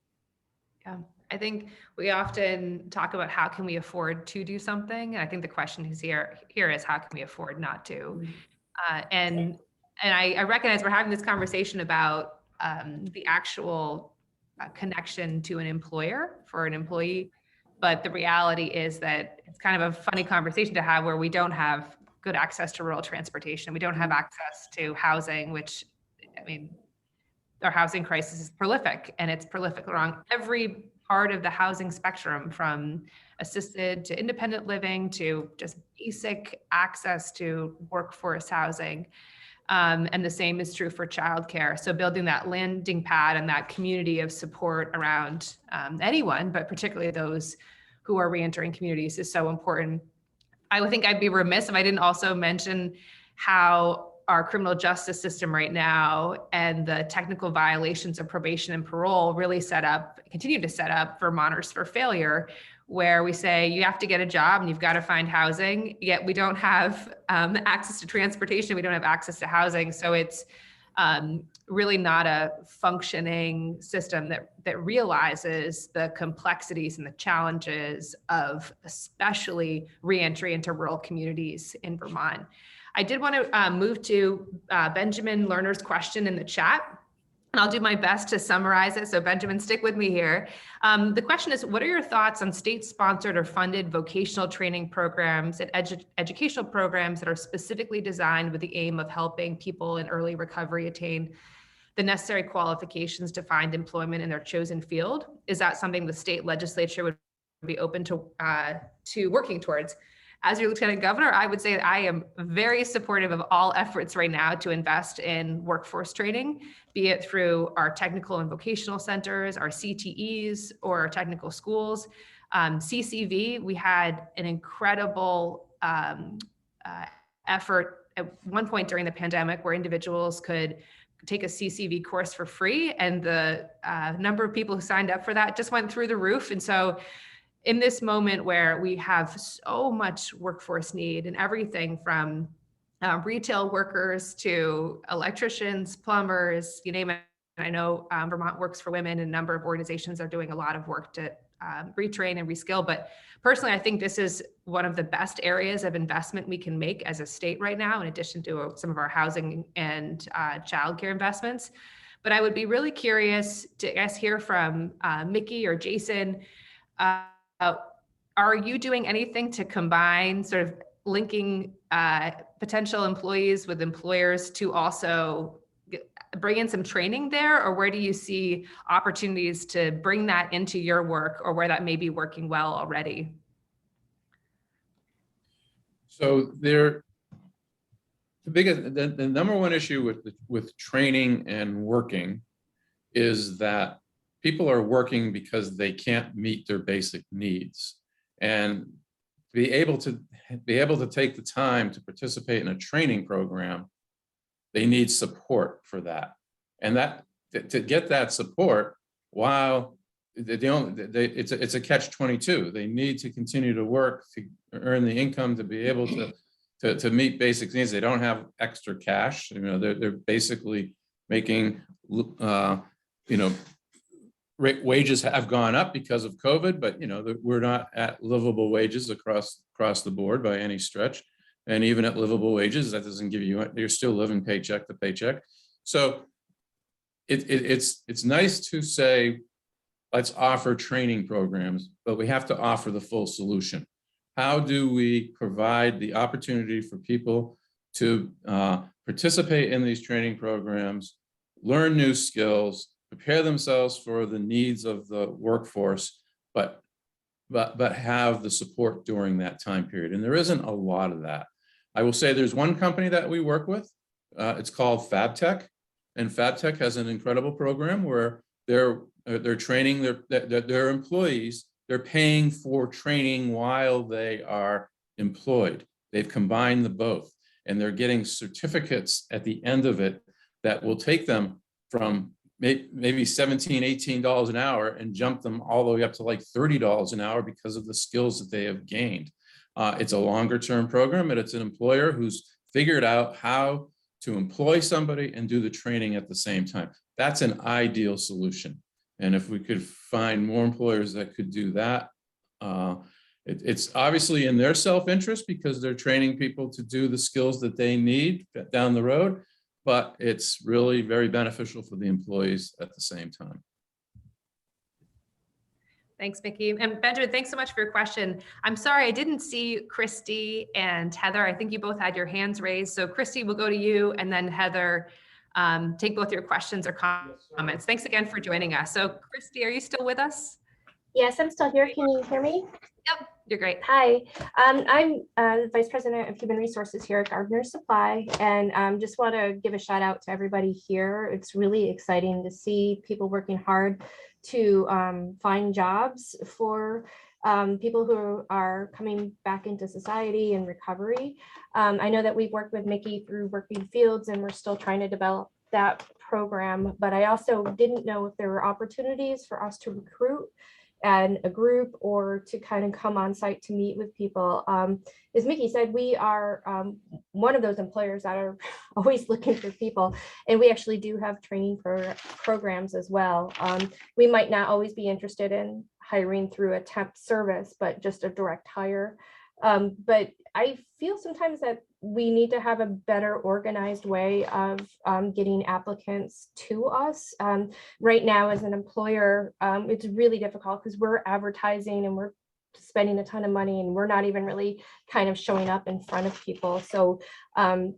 Yeah, I think we often talk about how can we afford to do something. And I think the question is here is how can we afford not to? And I recognize we're having this conversation about the actual connection to an employer for an employee. But the reality is that it's kind of a funny conversation to have where we don't have good access to rural transportation. We don't have access to housing, which, I mean, our housing crisis is prolific, and it's prolific along every part of the housing spectrum, from assisted to independent living to just basic access to workforce housing. And the same is true for childcare. So building that landing pad and that community of support around anyone, but particularly those who are reentering communities, is so important. I would think I'd be remiss if I didn't also mention how our criminal justice system right now and the technical violations of probation and parole really continue to set up Vermonters for failure, where we say you have to get a job and you've got to find housing, yet we don't have access to transportation, we don't have access to housing. So it's really not a functioning system that realizes the complexities and the challenges of especially reentry into rural communities in Vermont. I did want to move to Benjamin Lerner's question in the chat, and I'll do my best to summarize it. So Benjamin, stick with me here. The question is, what are your thoughts on state-sponsored or funded vocational training programs and educational programs that are specifically designed with the aim of helping people in early recovery attain the necessary qualifications to find employment in their chosen field? Is that something the state legislature would be open to working towards? As your Lieutenant Governor, I would say that I am very supportive of all efforts right now to invest in workforce training, be it through our technical and vocational centers, our CTEs, or our technical schools. CCV, we had an incredible effort at one point during the pandemic where individuals could take a CCV course for free, and the number of people who signed up for that just went through the roof. And so in this moment where we have so much workforce need and everything from retail workers to electricians, plumbers, you name it. I know Vermont Works for Women and a number of organizations are doing a lot of work to retrain and reskill. But personally, I think this is one of the best areas of investment we can make as a state right now, in addition to some of our housing and childcare investments. But I would be really curious to hear from Mickey or Jason. Are you doing anything to combine sort of linking potential employees with employers to also bring in some training there? Or where do you see opportunities to bring that into your work, or where that may be working well already? So the number one issue with training and working is that people are working because they can't meet their basic needs. And be able to take the time to participate in a training program, they need support for that. And that to get that support, while it's a catch-22. They need to continue to work to earn the income to be able to meet basic needs. They don't have extra cash. They're basically making wages have gone up because of COVID, but we're not at livable wages across the board by any stretch. And even at livable wages, that doesn't give you're still living paycheck to paycheck. So it's nice to say, let's offer training programs, but we have to offer the full solution. How do we provide the opportunity for people to participate in these training programs, learn new skills, prepare themselves for the needs of the workforce, but have the support during that time period? And there isn't a lot of that. I will say there's one company that we work with. It's called FabTech, and FabTech has an incredible program where they're training their employees. They're paying for training while they are employed. They've combined the both, and they're getting certificates at the end of it that will take them from maybe $17, $18 an hour and jump them all the way up to like $30 an hour because of the skills that they have gained. It's a longer term program, and it's an employer who's figured out how to employ somebody and do the training at the same time. That's an ideal solution. And if we could find more employers that could do that, it's obviously in their self-interest because they're training people to do the skills that they need down the road, but it's really very beneficial for the employees at the same time. Thanks, Mickey. And Benjamin, thanks so much for your question. I'm sorry, I didn't see Christy and Heather. I think you both had your hands raised. So Christy, we'll go to you, and then Heather, take both your questions or comments. Thanks again for joining us. So Christy, are you still with us? Yes, I'm still here. Can you hear me? Yep, you're great. Hi, I'm the Vice President of Human Resources here at Gardner Supply, and just want to give a shout out to everybody here. It's really exciting to see people working hard to find jobs for people who are coming back into society and recovery. I know that we've worked with Mickey through Working Fields, and we're still trying to develop that program, but I also didn't know if there were opportunities for us to recruit and a group or to kind of come on site to meet with people. As Mickey said, we are one of those employers that are always looking for people, and we actually do have training programs as well. We might not always be interested in hiring through a temp service, but just a direct hire. But I feel sometimes that we need to have a better organized way of getting applicants to us. Right now, as an employer, it's really difficult because we're advertising and we're spending a ton of money, and we're not even really kind of showing up in front of people. So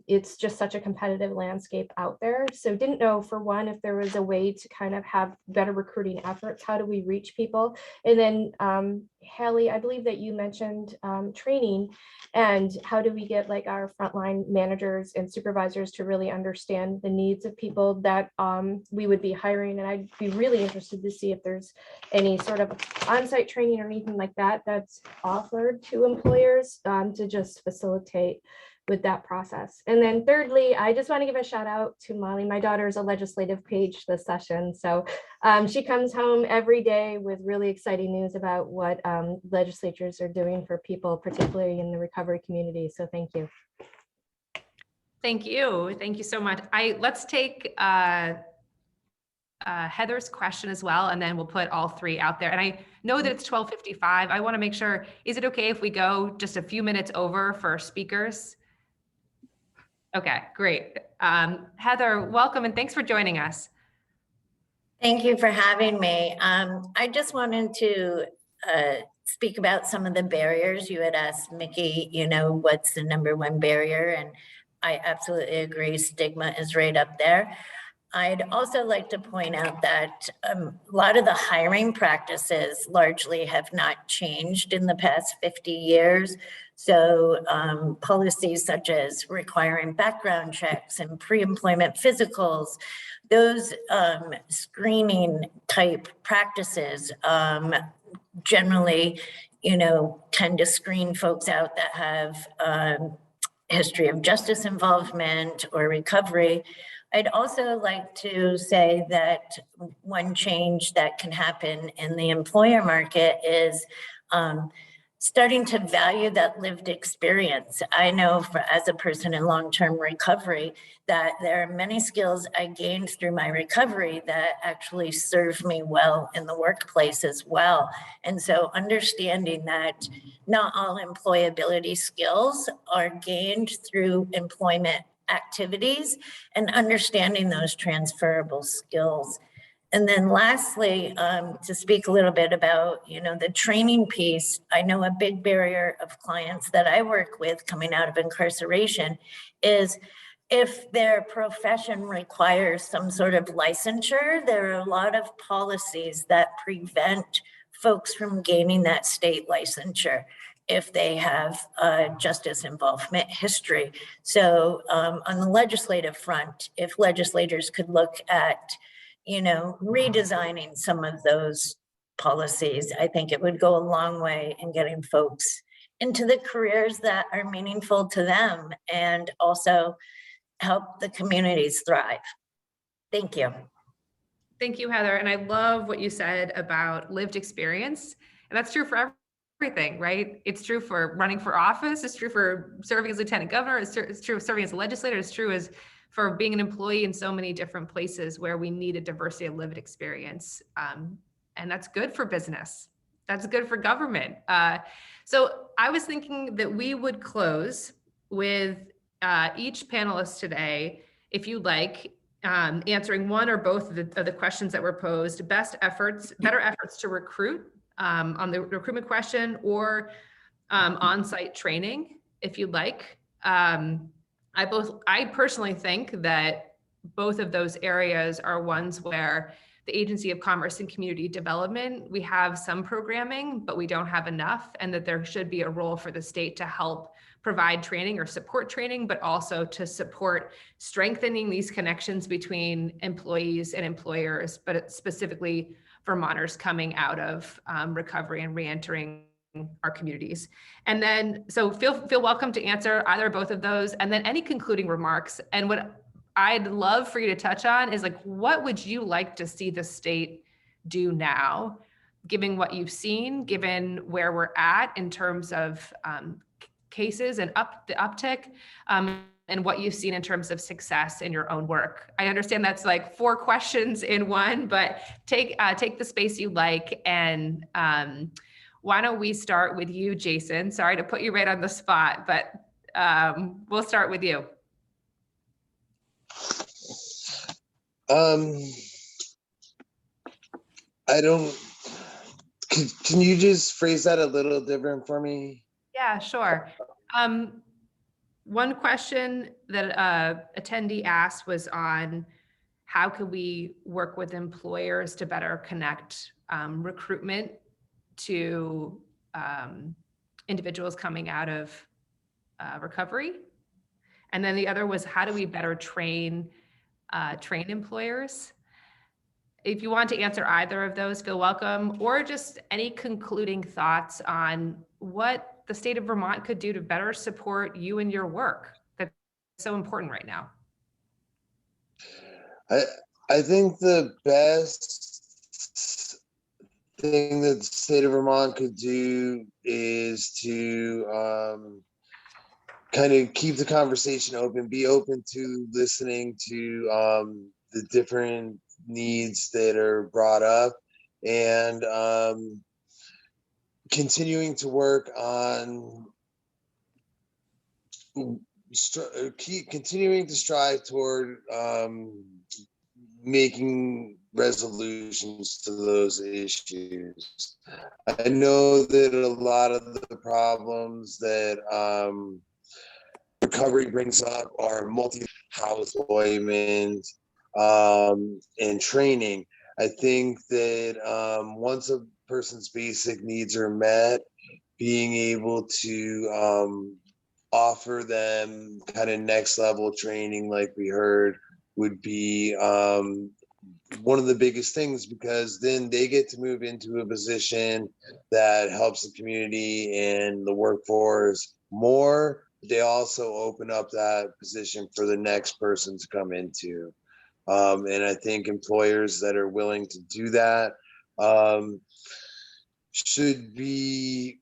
it's just such a competitive landscape out there. So didn't know, for one, if there was a way to kind of have better recruiting efforts. How do we reach people? And then Haley, I believe that you mentioned training, and how do we get like our frontline managers and supervisors to really understand the needs of people that we would be hiring. And I'd be really interested to see if there's any sort of on-site training or anything like that that's offered to employers to just facilitate with that process. And then thirdly, I just want to give a shout out to Molly. My daughter is a legislative page this session. So she comes home every day with really exciting news about what legislatures are doing for people, particularly in the recovery community. So thank you. Thank you. Thank you so much. Let's take Heather's question as well, and then we'll put all three out there. And I know that it's 12:55. I want to make sure, is it okay if we go just a few minutes over for speakers? Okay, great. Heather, welcome, and thanks for joining us. Thank you for having me. I just wanted to speak about some of the barriers. You had asked Mickey, what's the #1 barrier? And I absolutely agree, stigma is right up there. I'd also like to point out that a lot of the hiring practices largely have not changed in the past 50 years. So policies such as requiring background checks and pre-employment physicals, those screening type practices generally, tend to screen folks out that have history of justice involvement or recovery. I'd also like to say that one change that can happen in the employer market is starting to value that lived experience. I know as a person in long-term recovery that there are many skills I gained through my recovery that actually serve me well in the workplace as well. And so understanding that not all employability skills are gained through employment activities and understanding those transferable skills. And then lastly, to speak a little bit about, the training piece, I know a big barrier of clients that I work with coming out of incarceration is if their profession requires some sort of licensure, there are a lot of policies that prevent folks from gaining that state licensure if they have justice involvement history. So on the legislative front, if legislators could look at redesigning some of those policies, I think it would go a long way in getting folks into the careers that are meaningful to them and also help the communities thrive. Thank you. Thank you, Heather. And I love what you said about lived experience. And that's true for everything, right? It's true for running for office. It's true for serving as lieutenant governor. It's true of serving as a legislator. It's true as for being an employee in so many different places where we need a diversity of lived experience. And that's good for business. That's good for government. So I was thinking that we would close with each panelist today, if you'd like, answering one or both of the questions that were posed, better efforts to recruit on the recruitment question, or on-site training, if you'd like. I personally think that both of those areas are ones where the Agency of Commerce and Community Development, we have some programming, but we don't have enough, and that there should be a role for the state to help provide training or support training, but also to support strengthening these connections between employees and employers, but specifically Vermonters coming out of recovery and reentering our communities. And then, so feel welcome to answer either or both of those, and then any concluding remarks. And what I'd love for you to touch on is like, what would you like to see the state do now, given what you've seen, given where we're at in terms of cases and the uptick, and what you've seen in terms of success in your own work? I understand that's like 4 questions in one, but take the space you like. And why don't we start with you, Jason? Sorry to put you right on the spot, but we'll start with you. I don't, can you just phrase that a little different for me? Yeah, sure. One question that attendee asked was on how could we work with employers to better connect recruitment to individuals coming out of recovery. And then the other was how do we better train employers? If you want to answer either of those, feel welcome, or just any concluding thoughts on what the state of Vermont could do to better support you in your work that's so important right now. I think the best thing that the state of Vermont could do is to kind of keep the conversation open, be open to listening to the different needs that are brought up, and continuing to work on continuing to strive toward making resolutions to those issues. I know that a lot of the problems that recovery brings up are multi-house employment and training. I think that once a person's basic needs are met, being able to offer them kind of next level training like we heard would be one of the biggest things, because then they get to move into a position that helps the community and the workforce more. They also open up that position for the next person to come into. And I think employers that are willing to do that should be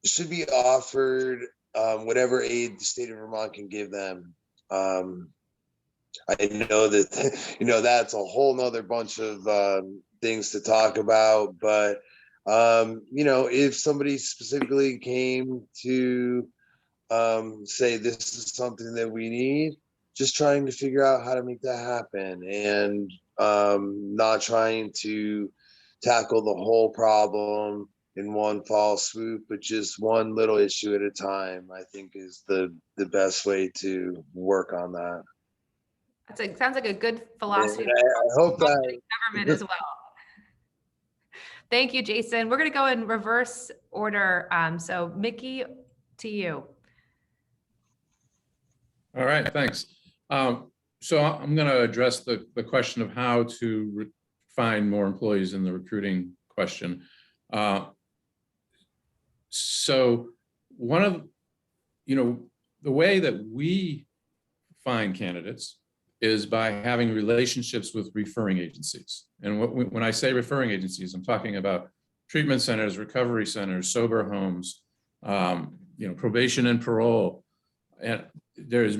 should be offered whatever aid the state of Vermont can give them. I know that, that's a whole nother bunch of things to talk about, but if somebody specifically came to say this is something that we need, just trying to figure out how to make that happen, and not trying to tackle the whole problem in one fall swoop, but just one little issue at a time, I think is the best way to work on that. Sounds like a good philosophy. And I hope that Government as well. Thank you, Jason. We're going to go in reverse order. So Mickey, to you. All right, thanks. So I'm going to address the question of how to find more employees in the recruiting question. So one of, the way that we find candidates is by having relationships with referring agencies. And when I say referring agencies, I'm talking about treatment centers, recovery centers, sober homes, probation and parole. And there's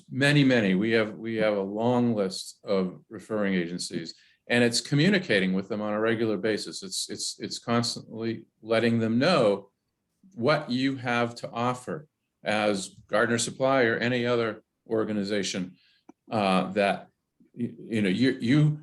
many. We have a long list of referring agencies, and it's communicating with them on a regular basis. It's constantly letting them know what you have to offer as Gardner Supply or any other organization that your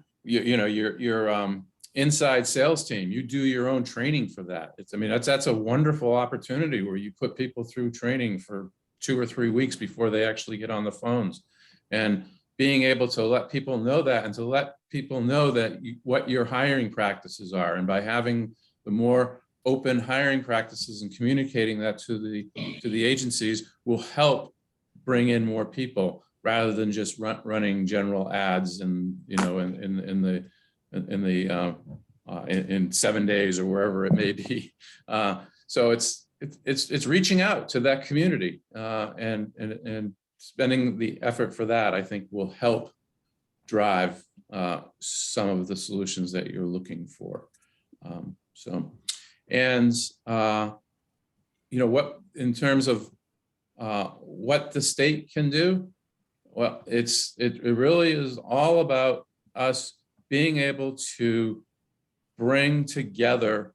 inside sales team, you do your own training for that. That's a wonderful opportunity where you put people through training for 2 or 3 weeks before they actually get on the phones, and being able to let people know that, and to let people know that what your hiring practices are, and by having the more open hiring practices and communicating that to the agencies will help bring in more people, rather than just running general ads and in 7 days or wherever it may be. So it's reaching out to that community, and spending the effort for that, I think, will help drive some of the solutions that you're looking for. What in terms of what the state can do, well, it really is all about us being able to bring together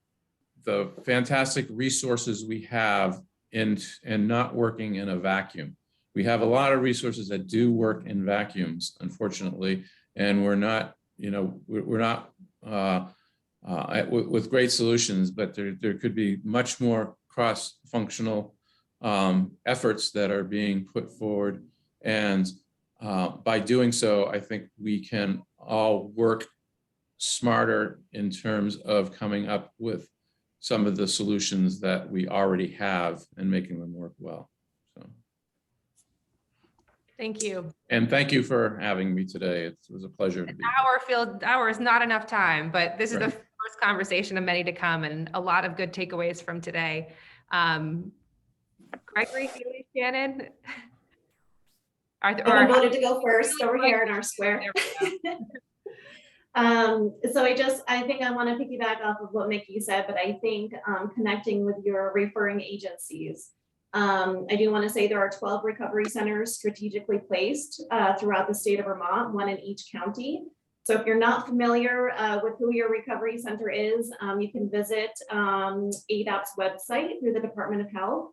the fantastic resources we have and not working in a vacuum. We have a lot of resources that do work in vacuums, unfortunately, and we're not with great solutions, but there could be much more cross-functional efforts that are being put forward. And by doing so, I think we can all work smarter in terms of coming up with some of the solutions that we already have and making them work well. So, Thank you. and thank you for having me today. It was a pleasure to be here. Hour is not enough time, but this is Right. the first conversation of many to come, and a lot of good takeaways from today. Gregory, Haley, Shannon? I voted to go first over here in our square. So I think I want to piggyback off of what Mickey said, but I think connecting with your referring agencies. I do want to say there are 12 recovery centers strategically placed throughout the state of Vermont, 1 in each county. So if you're not familiar with who your recovery center is, you can visit ADAP's website through the Department of Health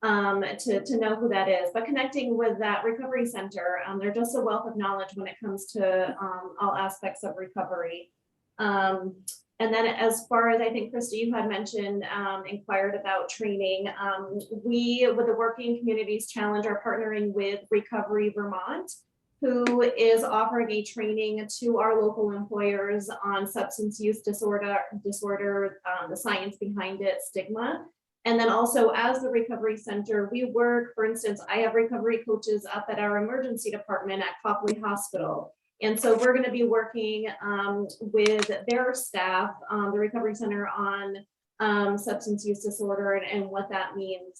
to know who that is. But connecting with that recovery center, they're just a wealth of knowledge when it comes to all aspects of recovery. And then as far as I think, Krista, you had mentioned, inquired about training. We, with the Working Communities Challenge, are partnering with Recovery Vermont, who is offering a training to our local employers on substance use disorder, the science behind it, stigma. And then also as the recovery center, we work, for instance, I have recovery coaches up at our emergency department at Copley Hospital. And so we're going to be working with their staff, the recovery center, on substance use disorder and what that means.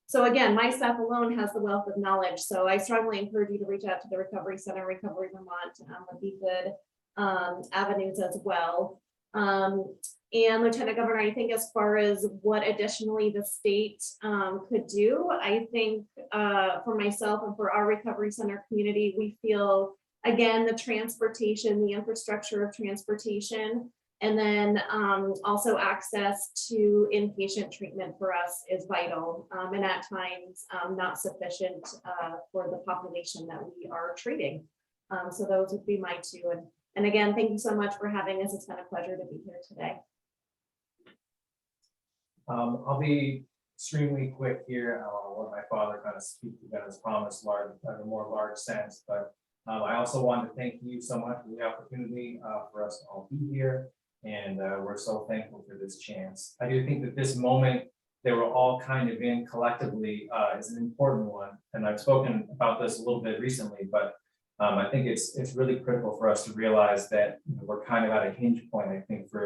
So again, my staff alone has the wealth of knowledge. So I strongly encourage you to reach out to the Recovery Center, Recovery Vermont would be good avenues as well. And Lieutenant Governor, I think as far as what additionally the state could do, I think for myself and for our recovery center community, we feel, again, the transportation, the infrastructure of transportation, and then also access to inpatient treatment for us is vital, and at times not sufficient for the population that we are treating. So those would be my two. And again, thank you so much for having us. It's been a pleasure to be here today. I'll be extremely quick here. I'll let my father kind of speak to his promise in a more large sense, but I also want to thank you so much for the opportunity for us to all be here. And we're so thankful for this chance. I do think that this moment that we're all kind of in collectively is an important one. And I've spoken about this a little bit recently, but I think it's really critical for us to realize that we're kind of at a hinge point, I think, for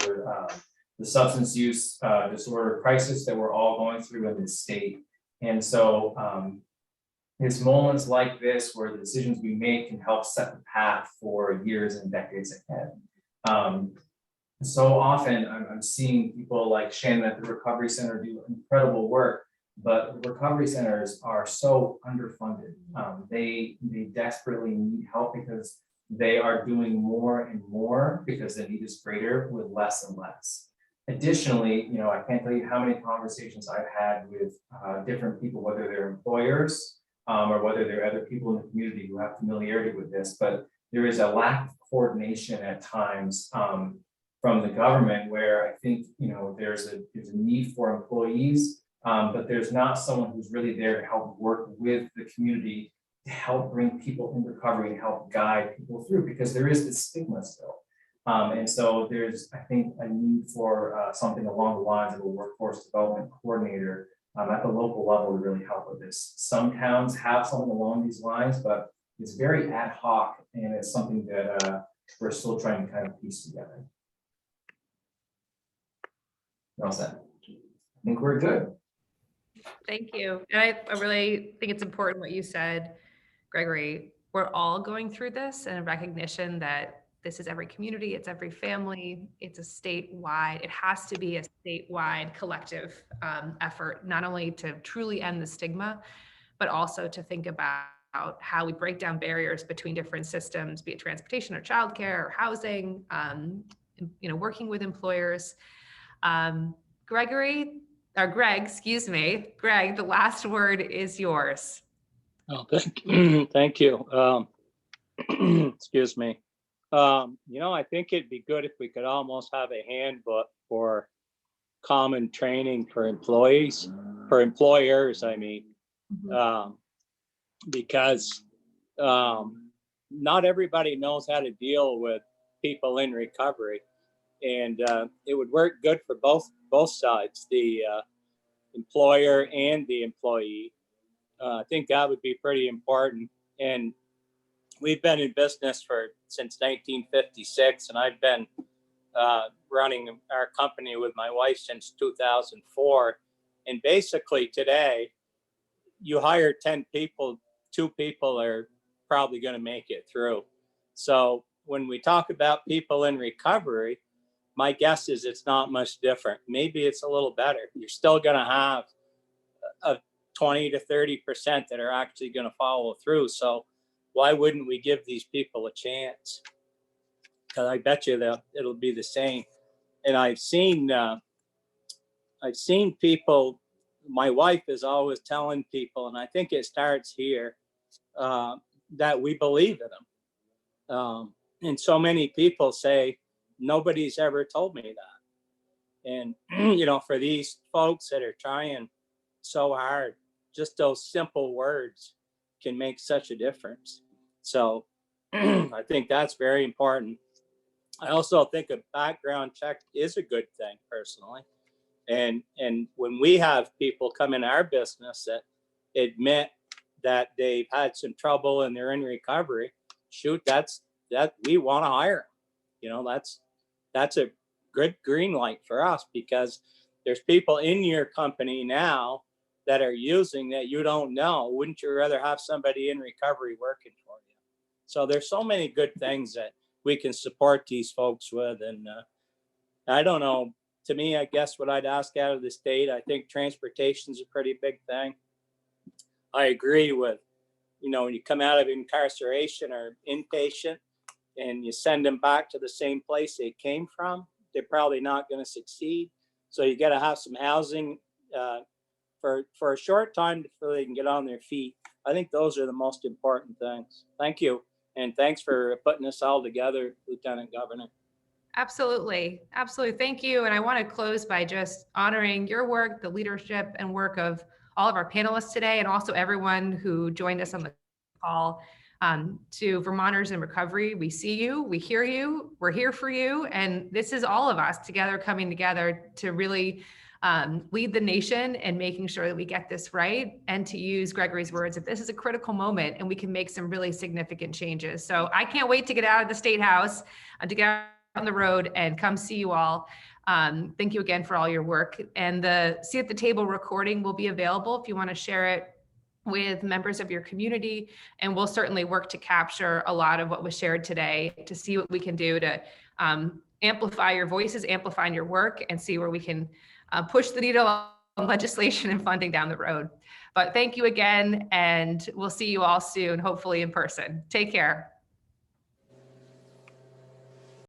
the substance use disorder crisis that we're all going through in this state. And so it's moments like this where the decisions we make can help set the path for years and decades ahead. So often I'm seeing people like Shannon at the Recovery Center do incredible work, but the recovery centers are so underfunded. They desperately need help because they are doing more and more because the need is greater with less and less. Additionally, I can't tell you how many conversations I've had with different people, whether they're employers or whether they're other people in the community who have familiarity with this, but there is a lack of coordination at times from the government where I think, there's a need for employees, but there's not someone who's really there to help work with the community to help bring people in recovery and help guide people through, because there is this stigma still. And so there's, I think, a need for something along the lines of a workforce development coordinator at the local level to really help with this. Some towns have something along these lines, but it's very ad hoc, and it's something that we're still trying to kind of piece together. Well said. I think we're good. Thank you. And I really think it's important what you said, Gregory. We're all going through this, and a recognition that this is every community, it's every family, it's a statewide, it has to be a statewide collective effort, not only to truly end the stigma, but also to think about how we break down barriers between different systems, be it transportation or childcare or housing, working with employers. Greg, excuse me, Greg, the last word is yours. Oh, thank you. Excuse me. I think it'd be good if we could almost have a handbook for common training for employers, I mean, because not everybody knows how to deal with people in recovery, and it would work good for both sides, the employer and the employee. I think that would be pretty important. And we've been in business since 1956, and I've been running our company with my wife since 2004. And basically today, you hire 10 people, 2 people are probably going to make it through. So when we talk about people in recovery, my guess is it's not much different. Maybe it's a little better. You're still going to have a 20 to 30% that are actually going to follow through. So why wouldn't we give these people a chance? Because I bet you that it'll be the same. And I've seen people. My wife is always telling people, and I think it starts here, that we believe in them. And so many people say, nobody's ever told me that. And, for these folks that are trying so hard, just those simple words can make such a difference. So I think that's very important. I also think a background check is a good thing personally. And when we have people come in our business that admit that they've had some trouble and they're in recovery, that we want to hire them. That's a good green light for us, because there's people in your company now that are using that you don't know. Wouldn't you rather have somebody in recovery working for you? So there's so many good things that we can support these folks with. And I don't know. To me, I guess what I'd ask out of the state, I think transportation's a pretty big thing. I agree with, when you come out of incarceration or inpatient and you send them back to the same place they came from, they're probably not going to succeed. So you got to have some housing for a short time so they can get on their feet. I think those are the most important things. Thank you. And thanks for putting this all together, Lieutenant Governor. Absolutely. Absolutely. Thank you. And I want to close by just honoring your work, the leadership and work of all of our panelists today, and also everyone who joined us on the call. To Vermonters in recovery, we see you, we hear you, we're here for you. And this is all of us together coming together to really lead the nation and making sure that we get this right. And to use Gregory's words, that this is a critical moment and we can make some really significant changes. So I can't wait to get out of the State House and to get out on the road and come see you all. Thank you again for all your work. And the Seat at the Table recording will be available if you want to share it with members of your community. And we'll certainly work to capture a lot of what was shared today to see what we can do to amplify your voices, amplify your work, and see where we can push the needle on legislation and funding down the road. But thank you again, and we'll see you all soon, hopefully in person. Take care.